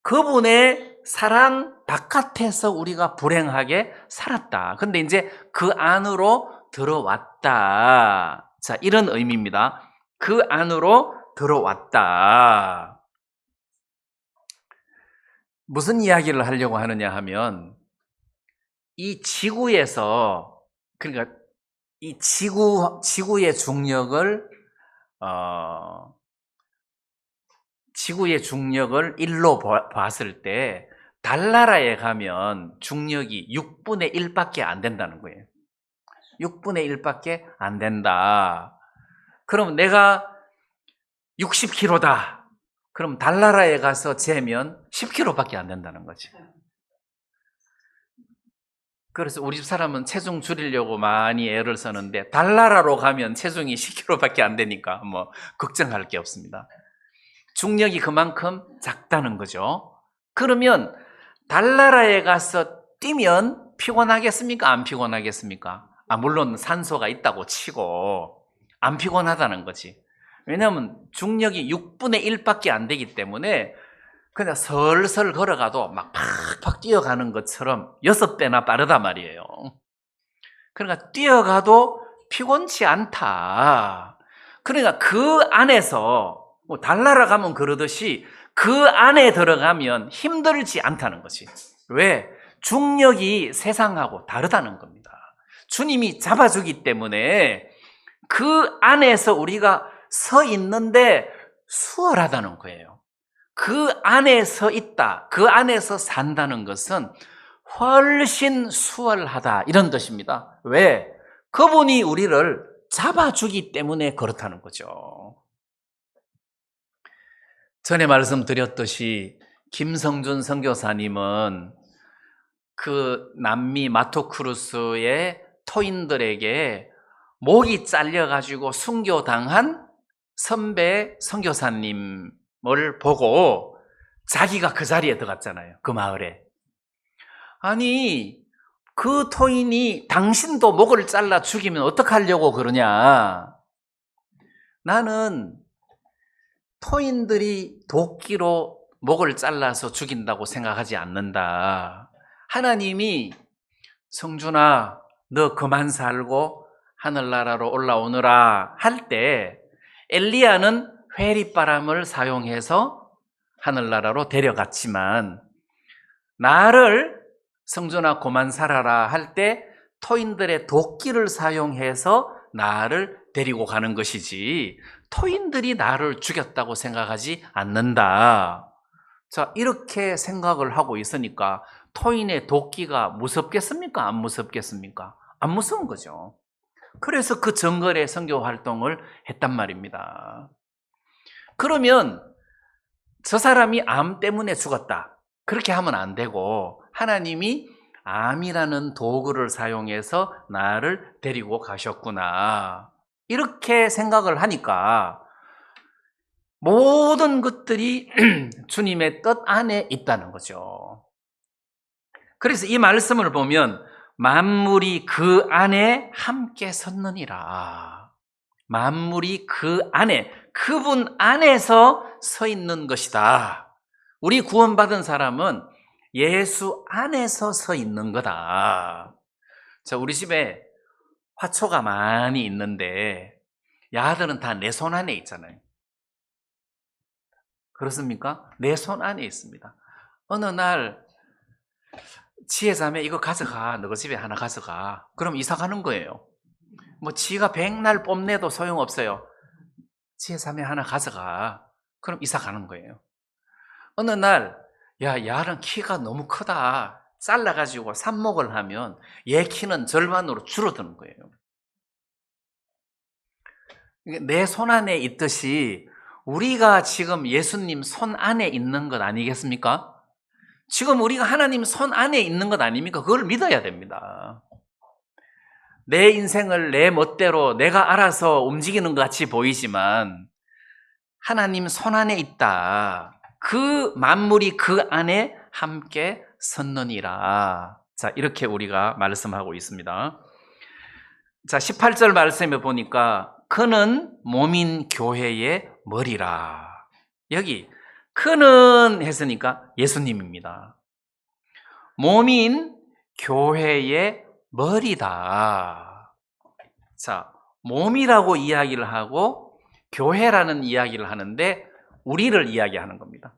그분의 사랑 바깥에서 우리가 불행하게 살았다. 근데 이제 그 안으로 들어왔다. 자, 이런 의미입니다. 그 안으로 들어왔다. 무슨 이야기를 하려고 하느냐 하면, 이 지구에서, 그러니까 이 지구의 중력을 일로 봤을 때 달나라에 가면 중력이 6분의 1밖에 안 된다는 거예요. 6분의 1밖에 안 된다. 그럼 내가 60kg다. 그럼 달나라에 가서 재면 10kg밖에 안 된다는 거지. 그래서 우리 집 사람은 체중 줄이려고 많이 애를 쓰는데 달나라로 가면 체중이 10kg밖에 안 되니까 뭐 걱정할 게 없습니다. 중력이 그만큼 작다는 거죠. 그러면 달나라에 가서 뛰면 피곤하겠습니까? 안 피곤하겠습니까? 물론 산소가 있다고 치고 안 피곤하다는 거지. 왜냐하면 중력이 6분의 1밖에 안 되기 때문에 그냥 설설 걸어가도 막 팍팍 뛰어가는 것처럼 6배나 빠르단 말이에요. 그러니까 뛰어가도 피곤치 않다. 그러니까 그 안에서 뭐 달나라 가면 그러듯이 그 안에 들어가면 힘들지 않다는 것이. 왜? 중력이 세상하고 다르다는 겁니다. 주님이 잡아주기 때문에 그 안에서 우리가 서 있는데 수월하다는 거예요. 그 안에 서 있다, 그 안에서 산다는 것은 훨씬 수월하다 이런 뜻입니다. 왜? 그분이 우리를 잡아주기 때문에 그렇다는 거죠. 전에 말씀드렸듯이 김성준 선교사님은 그 남미 마토크루스의 토인들에게 목이 잘려가지고 순교당한 선배 선교사님을 보고 자기가 그 자리에 들어갔잖아요. 그 마을에. 아니, 그 토인이 당신도 목을 잘라 죽이면 어떡하려고 그러냐. 나는 토인들이 도끼로 목을 잘라서 죽인다고 생각하지 않는다. 하나님이 성준아, 너 그만 살고 하늘나라로 올라오느라 할 때 엘리야는 회리바람을 사용해서 하늘나라로 데려갔지만 나를 성준아 그만 살아라 할 때 토인들의 도끼를 사용해서 나를 데리고 가는 것이지 토인들이 나를 죽였다고 생각하지 않는다. 자, 이렇게 생각을 하고 있으니까 토인의 도끼가 무섭겠습니까? 안 무섭겠습니까? 안 무서운 거죠. 그래서 그 정글에 선교 활동을 했단 말입니다. 그러면 저 사람이 암 때문에 죽었다. 그렇게 하면 안 되고 하나님이 암이라는 도구를 사용해서 나를 데리고 가셨구나. 이렇게 생각을 하니까 모든 것들이 주님의 뜻 안에 있다는 거죠. 그래서 이 말씀을 보면 만물이 그 안에 함께 섰느니라. 만물이 그 안에, 그분 안에서 서 있는 것이다. 우리 구원받은 사람은 예수 안에서 서 있는 거다. 자, 우리 집에 화초가 많이 있는데 야들은 다 내 손 안에 있잖아요. 그렇습니까? 내 손 안에 있습니다. 어느 날 지혜자매 이거 가져가. 너 집에 하나 가져가. 그럼 이사 가는 거예요. 뭐 지가 백날 뽐내도 소용없어요. 지혜자매 하나 가져가. 그럼 이사 가는 거예요. 어느 날 야, 야는 키가 너무 크다. 잘라가지고 삽목을 하면 얘 키는 절반으로 줄어드는 거예요. 내 손 안에 있듯이 우리가 지금 예수님 손 안에 있는 것 아니겠습니까? 지금 우리가 하나님 손 안에 있는 것 아닙니까? 그걸 믿어야 됩니다. 내 인생을 내 멋대로 내가 알아서 움직이는 것 같이 보이지만 하나님 손 안에 있다. 그 만물이 그 안에 함께 섰느니라. 자, 이렇게 우리가 말씀하고 있습니다. 자, 18절 말씀에 보니까 그는 몸인 교회의 머리라. 여기 그는 했으니까 예수님입니다. 몸인 교회의 머리다. 자, 몸이라고 이야기를 하고 교회라는 이야기를 하는데 우리를 이야기하는 겁니다.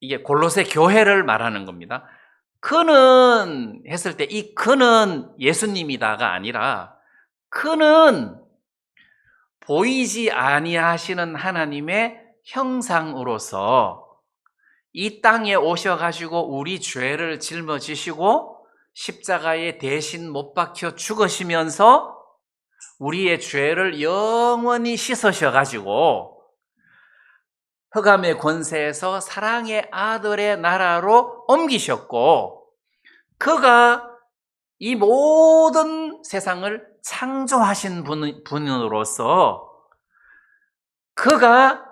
이게 골로새 교회를 말하는 겁니다. 그는 했을 때 이 그는 예수님이다가 아니라 그는 보이지 아니하시는 하나님의 형상으로서 이 땅에 오셔가지고 우리 죄를 짊어지시고 십자가에 대신 못 박혀 죽으시면서 우리의 죄를 영원히 씻으셔가지고 흑암의 권세에서 사랑의 아들의 나라로 옮기셨고 그가 이 모든 세상을 창조하신 분으로서 그가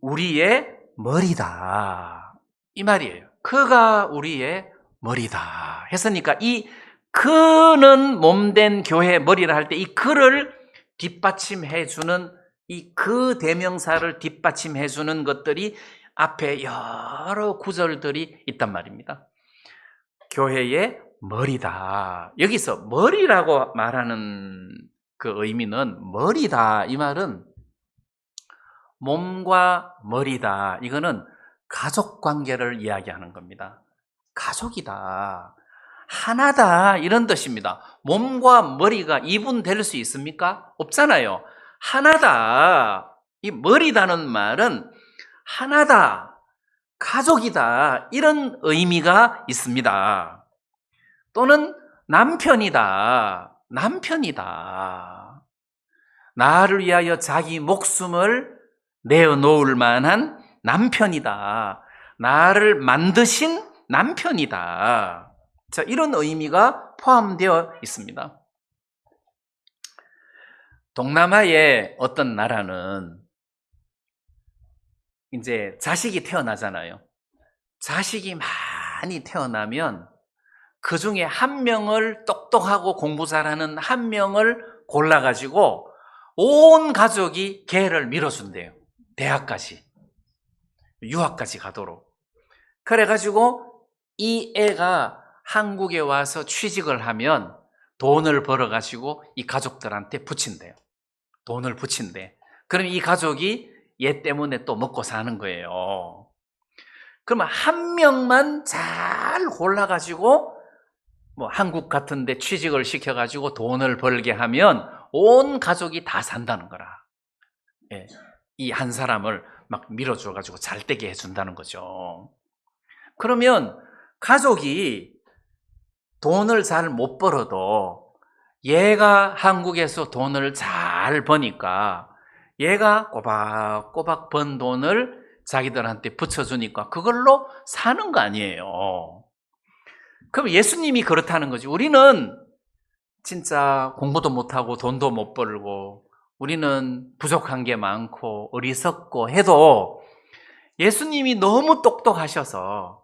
우리의 머리다. 이 말이에요. 그가 우리의 머리다. 했으니까 이 그는 몸된 교회 머리를 할 때 이 그를 뒷받침해 주는 이 그 대명사를 뒷받침해 주는 것들이 앞에 여러 구절들이 있단 말입니다. 교회의 머리다. 여기서 머리라고 말하는 그 의미는 머리다. 이 말은 몸과 머리다. 이거는 가족 관계를 이야기하는 겁니다. 가족이다. 하나다. 이런 뜻입니다. 몸과 머리가 이분될 수 있습니까? 없잖아요. 하나다. 이 머리다는 말은 하나다. 가족이다, 이런 의미가 있습니다. 또는 남편이다. 나를 위하여 자기 목숨을 내어놓을 만한 남편이다. 나를 만드신 남편이다. 자, 이런 의미가 포함되어 있습니다. 동남아의 어떤 나라는 이제 자식이 태어나잖아요. 자식이 많이 태어나면 그 중에 한 명을, 똑똑하고 공부 잘하는 한 명을 골라가지고 온 가족이 걔를 밀어준대요. 대학까지, 유학까지 가도록. 그래가지고 이 애가 한국에 와서 취직을 하면 돈을 벌어가지고 이 가족들한테 붙인대요. 돈을 붙인대. 그럼 이 가족이 얘 때문에 또 먹고 사는 거예요. 그러면 한 명만 잘 골라가지고 뭐 한국 같은 데 취직을 시켜가지고 돈을 벌게 하면 온 가족이 다 산다는 거라. 예, 이 한 사람을 막 밀어줘가지고 잘 되게 해준다는 거죠. 그러면 가족이 돈을 잘 못 벌어도 얘가 한국에서 돈을 잘 버니까 얘가 꼬박꼬박 번 돈을 자기들한테 붙여주니까 그걸로 사는 거 아니에요. 그럼 예수님이 그렇다는 거지. 우리는 진짜 공부도 못하고 돈도 못 벌고 우리는 부족한 게 많고 어리석고 해도 예수님이 너무 똑똑하셔서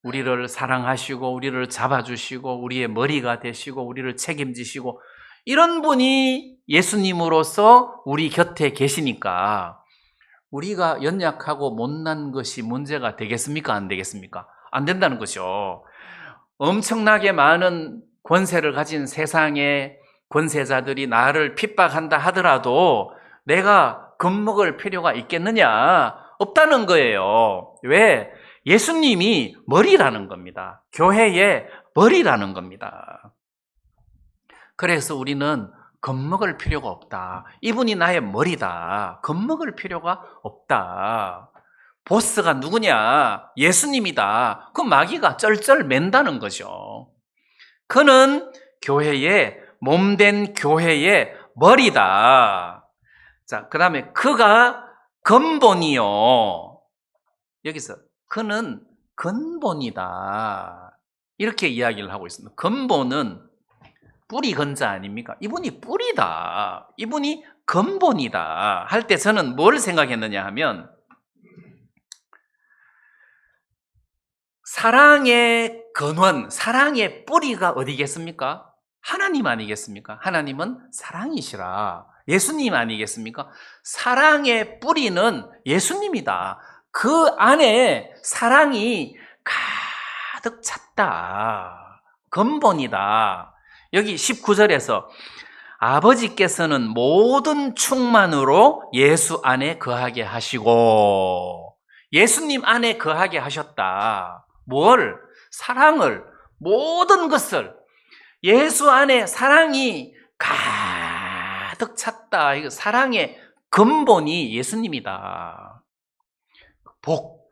우리를 사랑하시고 우리를 잡아주시고 우리의 머리가 되시고 우리를 책임지시고 이런 분이 예수님으로서 우리 곁에 계시니까 우리가 연약하고 못난 것이 문제가 되겠습니까? 안 되겠습니까? 안 된다는 거죠. 엄청나게 많은 권세를 가진 세상의 권세자들이 나를 핍박한다 하더라도 내가 겁먹을 필요가 있겠느냐? 없다는 거예요. 왜? 예수님이 머리라는 겁니다. 교회의 머리라는 겁니다. 그래서 우리는 겁먹을 필요가 없다. 이분이 나의 머리다. 겁먹을 필요가 없다. 보스가 누구냐? 예수님이다. 그 마귀가 쩔쩔 맨다는 거죠. 그는 교회의, 몸된 교회의 머리다. 자, 그 다음에 그가 근본이요. 여기서 그는 근본이다. 이렇게 이야기를 하고 있습니다. 근본은 뿌리 근자 아닙니까? 이분이 뿌리다. 이분이 근본이다. 할 때 저는 뭘 생각했느냐 하면 사랑의 근원, 사랑의 뿌리가 어디겠습니까? 하나님 아니겠습니까? 하나님은 사랑이시라. 예수님 아니겠습니까? 사랑의 뿌리는 예수님이다. 그 안에 사랑이 가득 찼다. 근본이다. 여기 19절에서 아버지께서는 모든 충만으로 예수 안에 거하게 하시고 예수님 안에 거하게 하셨다. 뭘? 사랑을, 모든 것을. 예수 안에 사랑이 가득 찼다. 이거 사랑의 근본이 예수님이다. 복.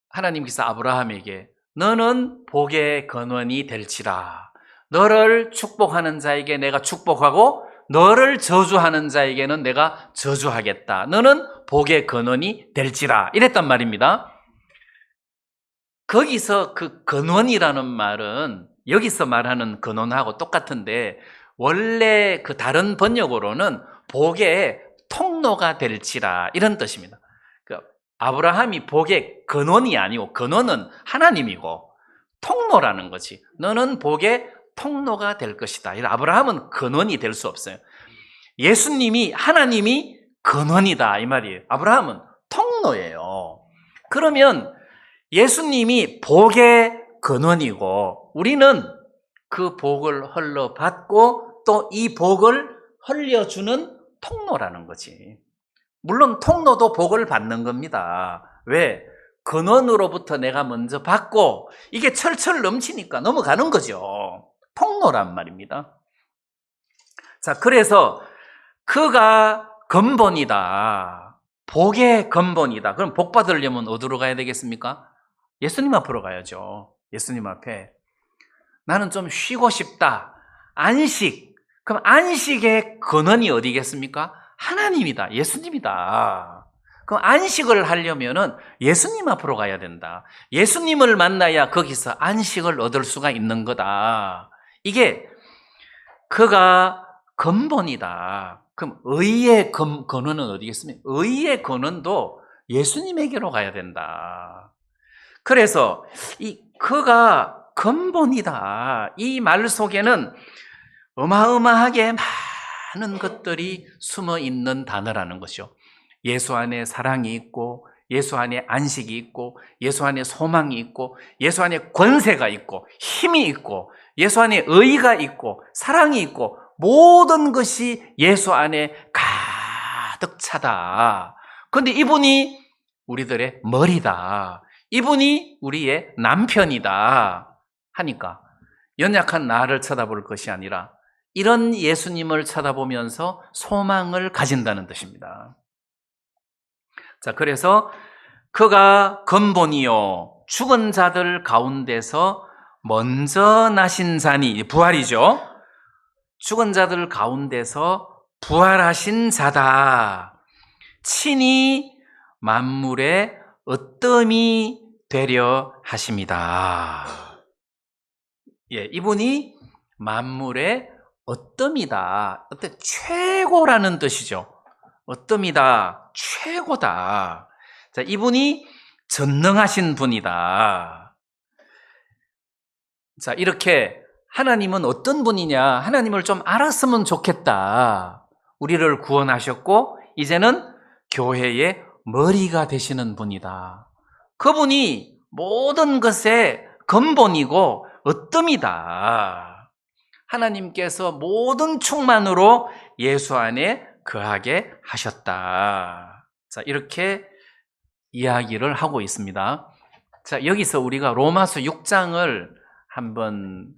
하나님께서 아브라함에게 너는 복의 근원이 될지라. 너를 축복하는 자에게 내가 축복하고 너를 저주하는 자에게는 내가 저주하겠다. 너는 복의 근원이 될지라. 이랬단 말입니다. 거기서 그 근원이라는 말은 여기서 말하는 근원하고 똑같은데 원래 그 다른 번역으로는 복의 통로가 될지라 이런 뜻입니다. 그 아브라함이 복의 근원이 아니고 근원은 하나님이고 통로라는 거지. 너는 복의 통로가 될 것이다. 아브라함은 근원이 될 수 없어요. 예수님이 하나님이 근원이다 이 말이에요. 아브라함은 통로예요. 그러면 예수님이 복의 근원이고 우리는 그 복을 흘러받고 또 이 복을 흘려주는 통로라는 거지. 물론 통로도 복을 받는 겁니다. 왜? 근원으로부터 내가 먼저 받고 이게 철철 넘치니까 넘어가는 거죠. 통로란 말입니다. 자, 그래서 그가 근본이다. 복의 근본이다. 그럼 복 받으려면 어디로 가야 되겠습니까? 예수님 앞으로 가야죠. 예수님 앞에. 나는 좀 쉬고 싶다. 안식. 그럼 안식의 근원이 어디겠습니까? 하나님이다. 예수님이다. 그럼 안식을 하려면은 예수님 앞으로 가야 된다. 예수님을 만나야 거기서 안식을 얻을 수가 있는 거다. 이게 그가 근본이다. 그럼 의의 근원은 어디겠습니까? 의의 근원도 예수님에게로 가야 된다. 그래서 이 그가 근본이다. 이 말 속에는 어마어마하게 많은 것들이 숨어 있는 단어라는 것이죠. 예수 안에 사랑이 있고, 예수 안에 안식이 있고, 예수 안에 소망이 있고, 예수 안에 권세가 있고, 힘이 있고, 예수 안에 의의가 있고, 사랑이 있고, 모든 것이 예수 안에 가득 차다. 그런데 이분이 우리들의 머리다. 이분이 우리의 남편이다. 하니까 연약한 나를 쳐다볼 것이 아니라 이런 예수님을 쳐다보면서 소망을 가진다는 뜻입니다. 자, 그래서 그가 근본이요 죽은 자들 가운데서 먼저 나신 자니, 부활이죠. 죽은 자들 가운데서 부활하신 자다. 친히 만물의 으뜸이 되려 하십니다. 예, 이분이 만물의 으뜸이다. 어떤 최고라는 뜻이죠. 으뜸이다, 최고다. 자, 이분이 전능하신 분이다. 자, 이렇게 하나님은 어떤 분이냐? 하나님을 좀 알았으면 좋겠다. 우리를 구원하셨고 이제는 교회의 머리가 되시는 분이다. 그분이 모든 것의 근본이고 으뜸이다. 하나님께서 모든 충만으로 예수 안에 거하게 하셨다. 자, 이렇게 이야기를 하고 있습니다. 자, 여기서 우리가 로마서 6장을 한번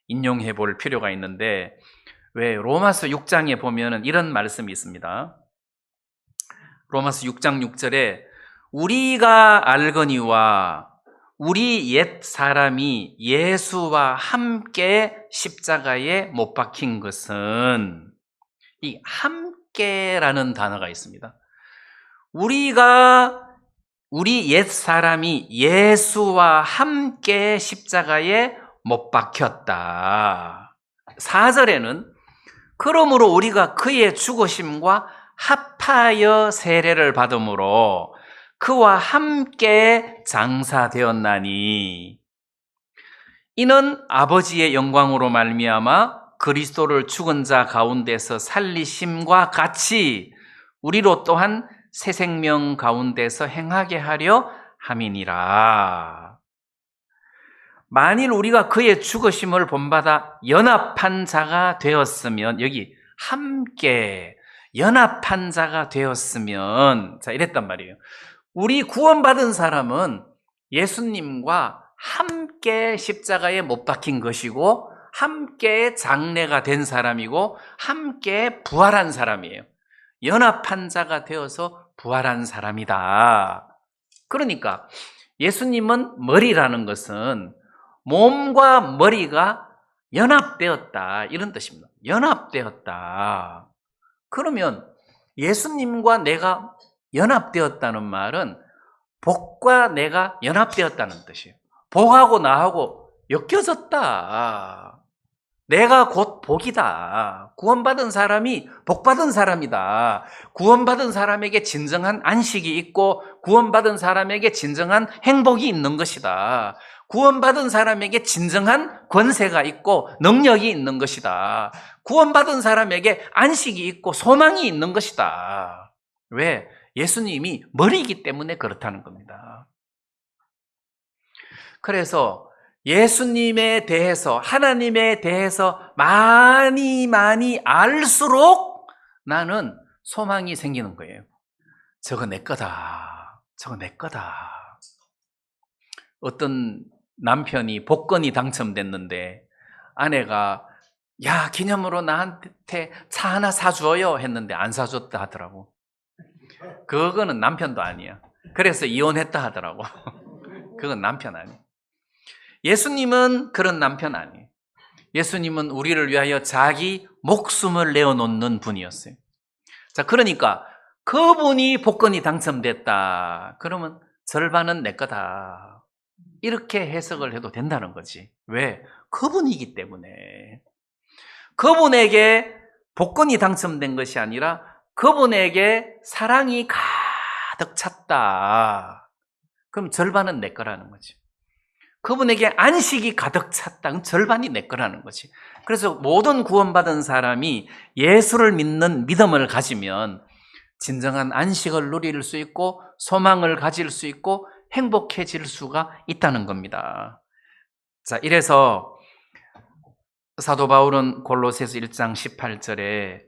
인용해 볼 필요가 있는데, 왜 로마서 6장에 보면은 이런 말씀이 있습니다. 로마서 6장 6절에 우리가 알거니와 우리 옛 사람이 예수와 함께 십자가에 못 박힌 것은, 이 함께라는 단어가 있습니다. 우리 옛 사람이 예수와 함께 십자가에 못 박혔다. 4절에는 그러므로 우리가 그의 죽으심과 합하여 세례를 받음으로 그와 함께 장사되었나니 이는 아버지의 영광으로 말미암아 그리스도를 죽은 자 가운데서 살리심과 같이 우리로 또한 새 생명 가운데서 행하게 하려 함이니라. 만일 우리가 그의 죽으심을 본받아 연합한 자가 되었으면, 여기 함께 연합한 자가 되었으면, 자, 이랬단 말이에요. 우리 구원받은 사람은 예수님과 함께 십자가에 못 박힌 것이고 함께 장래가 된 사람이고 함께 부활한 사람이에요. 연합한 자가 되어서 부활한 사람이다. 그러니까 예수님은 머리라는 것은 몸과 머리가 연합되었다, 이런 뜻입니다. 연합되었다. 그러면 예수님과 내가 연합되었다는 말은 복과 내가 연합되었다는 뜻이에요. 복하고 나하고 엮여졌다. 내가 곧 복이다. 구원받은 사람이 복받은 사람이다. 구원받은 사람에게 진정한 안식이 있고 구원받은 사람에게 진정한 행복이 있는 것이다. 구원받은 사람에게 진정한 권세가 있고 능력이 있는 것이다. 구원받은 사람에게 안식이 있고 소망이 있는 것이다. 왜? 예수님이 머리이기 때문에 그렇다는 겁니다. 그래서 예수님에 대해서, 하나님에 대해서 많이 알수록 나는 소망이 생기는 거예요. 저거 내 거다. 저거 내 거다. 어떤 남편이 복권이 당첨됐는데 아내가 야, 기념으로 나한테 차 하나 사줘요 했는데 안 사줬다 하더라고. 그거는 남편도 아니야. 그래서 이혼했다 하더라고. 그건 남편 아니에요. 예수님은 그런 남편 아니에요. 예수님은 우리를 위하여 자기 목숨을 내어놓는 분이었어요. 자, 그러니까 그분이 복권이 당첨됐다. 그러면 절반은 내 거다. 이렇게 해석을 해도 된다는 거지. 왜? 그분이기 때문에. 그분에게 복권이 당첨된 것이 아니라 그분에게 사랑이 가득 찼다. 그럼 절반은 내 거라는 거지. 그분에게 안식이 가득 찼다. 그럼 절반이 내 거라는 거지. 그래서 모든 구원받은 사람이 예수를 믿는 믿음을 가지면 진정한 안식을 누릴 수 있고 소망을 가질 수 있고 행복해질 수가 있다는 겁니다. 자, 이래서 사도 바울은 골로새서 1장 18절에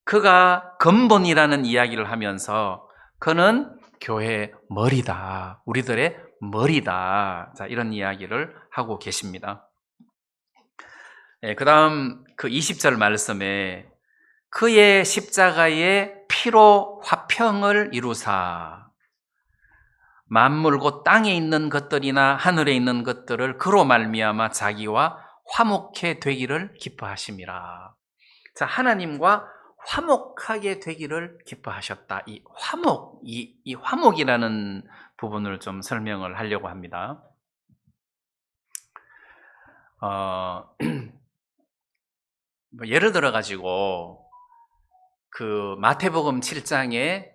그가 근본이라는 이야기를 하면서 그는 교회의 머리다. 우리들의 머리다. 자, 이런 이야기를 하고 계십니다. 그 다음 그 20절 말씀에 그의 십자가의 피로 화평을 이루사 만물 곧 땅에 있는 것들이나 하늘에 있는 것들을 그로 말미암아 자기와 화목해 되기를 기뻐하심이라. 자, 하나님과 화목하게 되기를 기뻐하셨다. 이 화목, 이 화목이라는 부분을 좀 설명을 하려고 합니다. 예를 들어 가지고 그 마태복음 7장에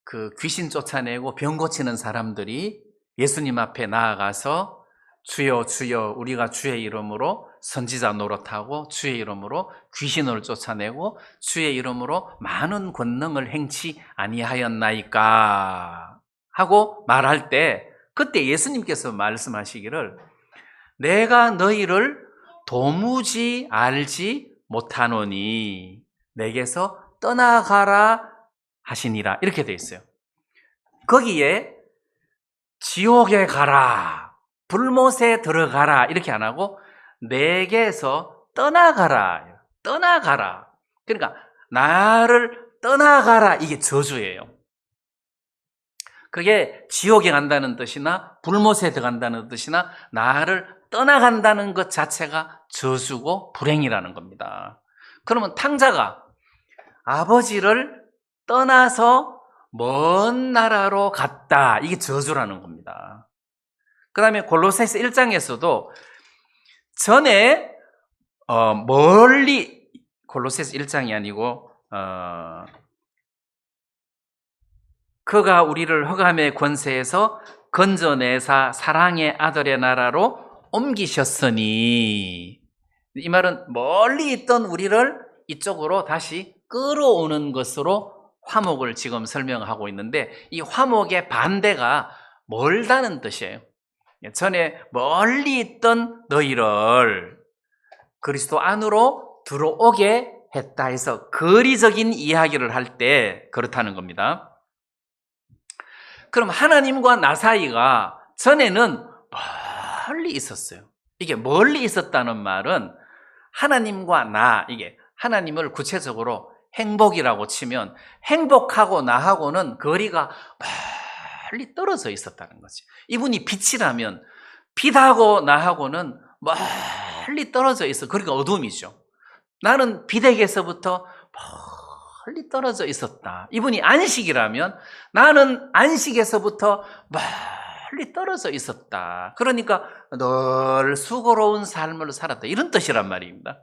그 귀신 쫓아내고 병 고치는 사람들이 예수님 앞에 나아가서 주여 주여 우리가 주의 이름으로 선지자 노릇하고 주의 이름으로 귀신을 쫓아내고 주의 이름으로 많은 권능을 행치 아니하였나이까 하고 말할 때 그때 예수님께서 말씀하시기를 내가 너희를 도무지 알지 못하노니 내게서 떠나가라 하시니라 이렇게 되어 있어요. 거기에 지옥에 가라, 불못에 들어가라 이렇게 안 하고 내게서 떠나가라, 떠나가라. 그러니까 나를 떠나가라 이게 저주예요. 그게 지옥에 간다는 뜻이나 불못에 들어간다는 뜻이나 나를 떠나간다는 것 자체가 저주고 불행이라는 겁니다. 그러면 탕자가 아버지를 떠나서 먼 나라로 갔다. 이게 저주라는 겁니다. 그 다음에 골로새서 1장에서도 전에 멀리 골로새서 1장이 아니고 그가 우리를 흑암의 권세에서 건져내사 사랑의 아들의 나라로 옮기셨으니 이 말은 멀리 있던 우리를 이쪽으로 다시 끌어오는 것으로 화목을 지금 설명하고 있는데 이 화목의 반대가 멀다는 뜻이에요. 전에 멀리 있던 너희를 그리스도 안으로 들어오게 했다 해서 거리적인 이야기를 할 때 그렇다는 겁니다. 그럼 하나님과 나 사이가 전에는 멀리 있었어요. 이게 멀리 있었다는 말은 하나님과 나, 이게 하나님을 구체적으로 행복이라고 치면 행복하고 나하고는 거리가 멀리 떨어져 있었다는 거지. 이분이 빛이라면 빛하고 나하고는 멀리 떨어져 있어. 그러니까 어둠이죠. 나는 빛에게서부터 멀리 떨어져 있었다. 이분이 안식이라면 나는 안식에서부터 멀리 떨어져 있었다. 그러니까 늘 수고로운 삶을 살았다. 이런 뜻이란 말입니다.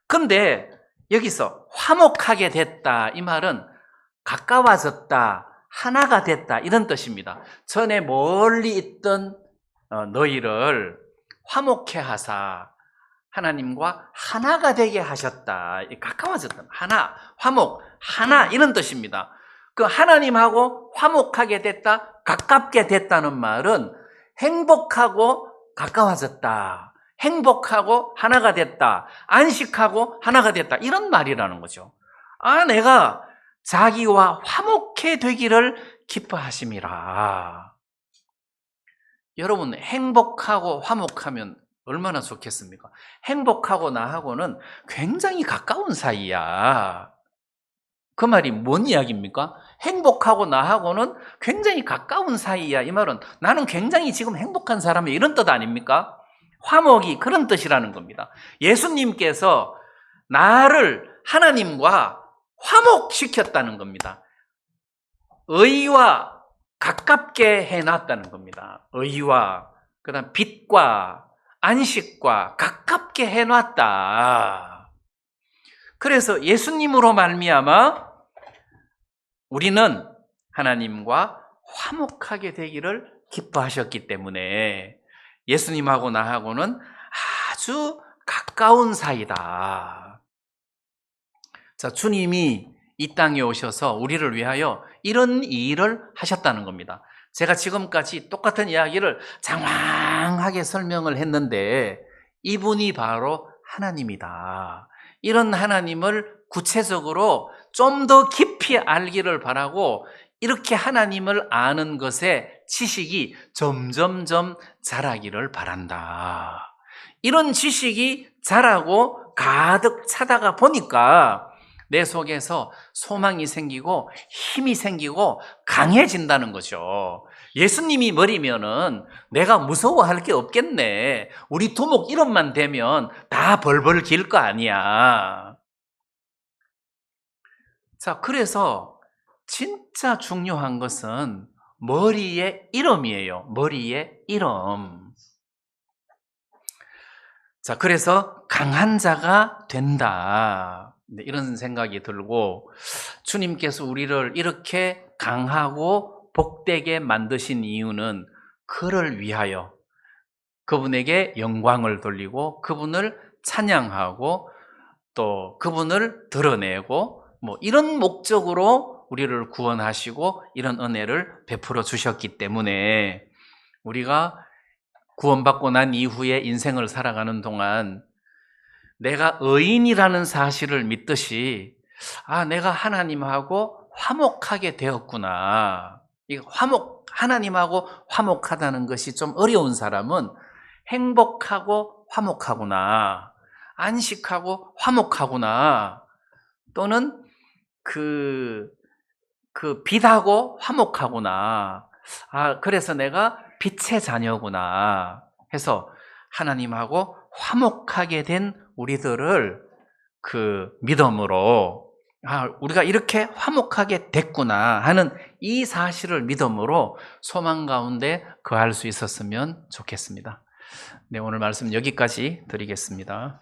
그런데 여기서 화목하게 됐다. 이 말은 가까워졌다. 하나가 됐다. 이런 뜻입니다. 전에 멀리 있던 너희를 화목해 하사 하나님과 하나가 되게 하셨다. 가까워졌다. 하나, 화목, 하나 이런 뜻입니다. 그 하나님하고 화목하게 됐다, 가깝게 됐다는 말은 행복하고 가까워졌다. 행복하고 하나가 됐다. 안식하고 하나가 됐다. 이런 말이라는 거죠. 아, 내가 자기와 화목해 되기를 기뻐하심이라. 여러분, 행복하고 화목하면 얼마나 좋겠습니까? 행복하고 나하고는 굉장히 가까운 사이야. 그 말이 뭔 이야기입니까? 행복하고 나하고는 굉장히 가까운 사이야. 이 말은 나는 굉장히 지금 행복한 사람이야, 이런 뜻 아닙니까? 화목이 그런 뜻이라는 겁니다. 예수님께서 나를 하나님과 화목시켰다는 겁니다. 의와 가깝게 해놨다는 겁니다. 의와 그다음 빛과 안식과 가깝게 해놨다. 그래서 예수님으로 말미암아 우리는 하나님과 화목하게 되기를 기뻐하셨기 때문에 예수님하고 나하고는 아주 가까운 사이다. 자, 주님이 이 땅에 오셔서 우리를 위하여 이런 일을 하셨다는 겁니다. 제가 지금까지 똑같은 이야기를 장황하게 설명을 했는데 이분이 바로 하나님이다. 이런 하나님을 구체적으로 좀 더 깊이 알기를 바라고 이렇게 하나님을 아는 것에 지식이 점점점 자라기를 바란다. 이런 지식이 자라고 가득 차다가 보니까 내 속에서 소망이 생기고 힘이 생기고 강해진다는 거죠. 예수님이 머리면은 내가 무서워할 게 없겠네. 우리 두목 이름만 되면 다 벌벌 길 거 아니야. 자, 그래서 진짜 중요한 것은 머리의 이름이에요. 머리의 이름. 자, 그래서 강한 자가 된다. 이런 생각이 들고 주님께서 우리를 이렇게 강하고 복되게 만드신 이유는 그를 위하여 그분에게 영광을 돌리고 그분을 찬양하고 또 그분을 드러내고 이런 목적으로 우리를 구원하시고 이런 은혜를 베풀어 주셨기 때문에 우리가 구원받고 난 이후에 인생을 살아가는 동안 내가 의인이라는 사실을 믿듯이 내가 하나님하고 화목하게 되었구나. 이 하나님하고 화목하다는 것이 좀 어려운 사람은 행복하고 화목하구나, 안식하고 화목하구나, 또는 그 빛하고 화목하구나. 그래서 내가 빛의 자녀구나 해서 하나님하고 화목하게 된 우리들을 그 믿음으로 우리가 이렇게 화목하게 됐구나 하는 이 사실을 믿음으로 소망 가운데 거할 수 있었으면 좋겠습니다. 네, 오늘 말씀 여기까지 드리겠습니다.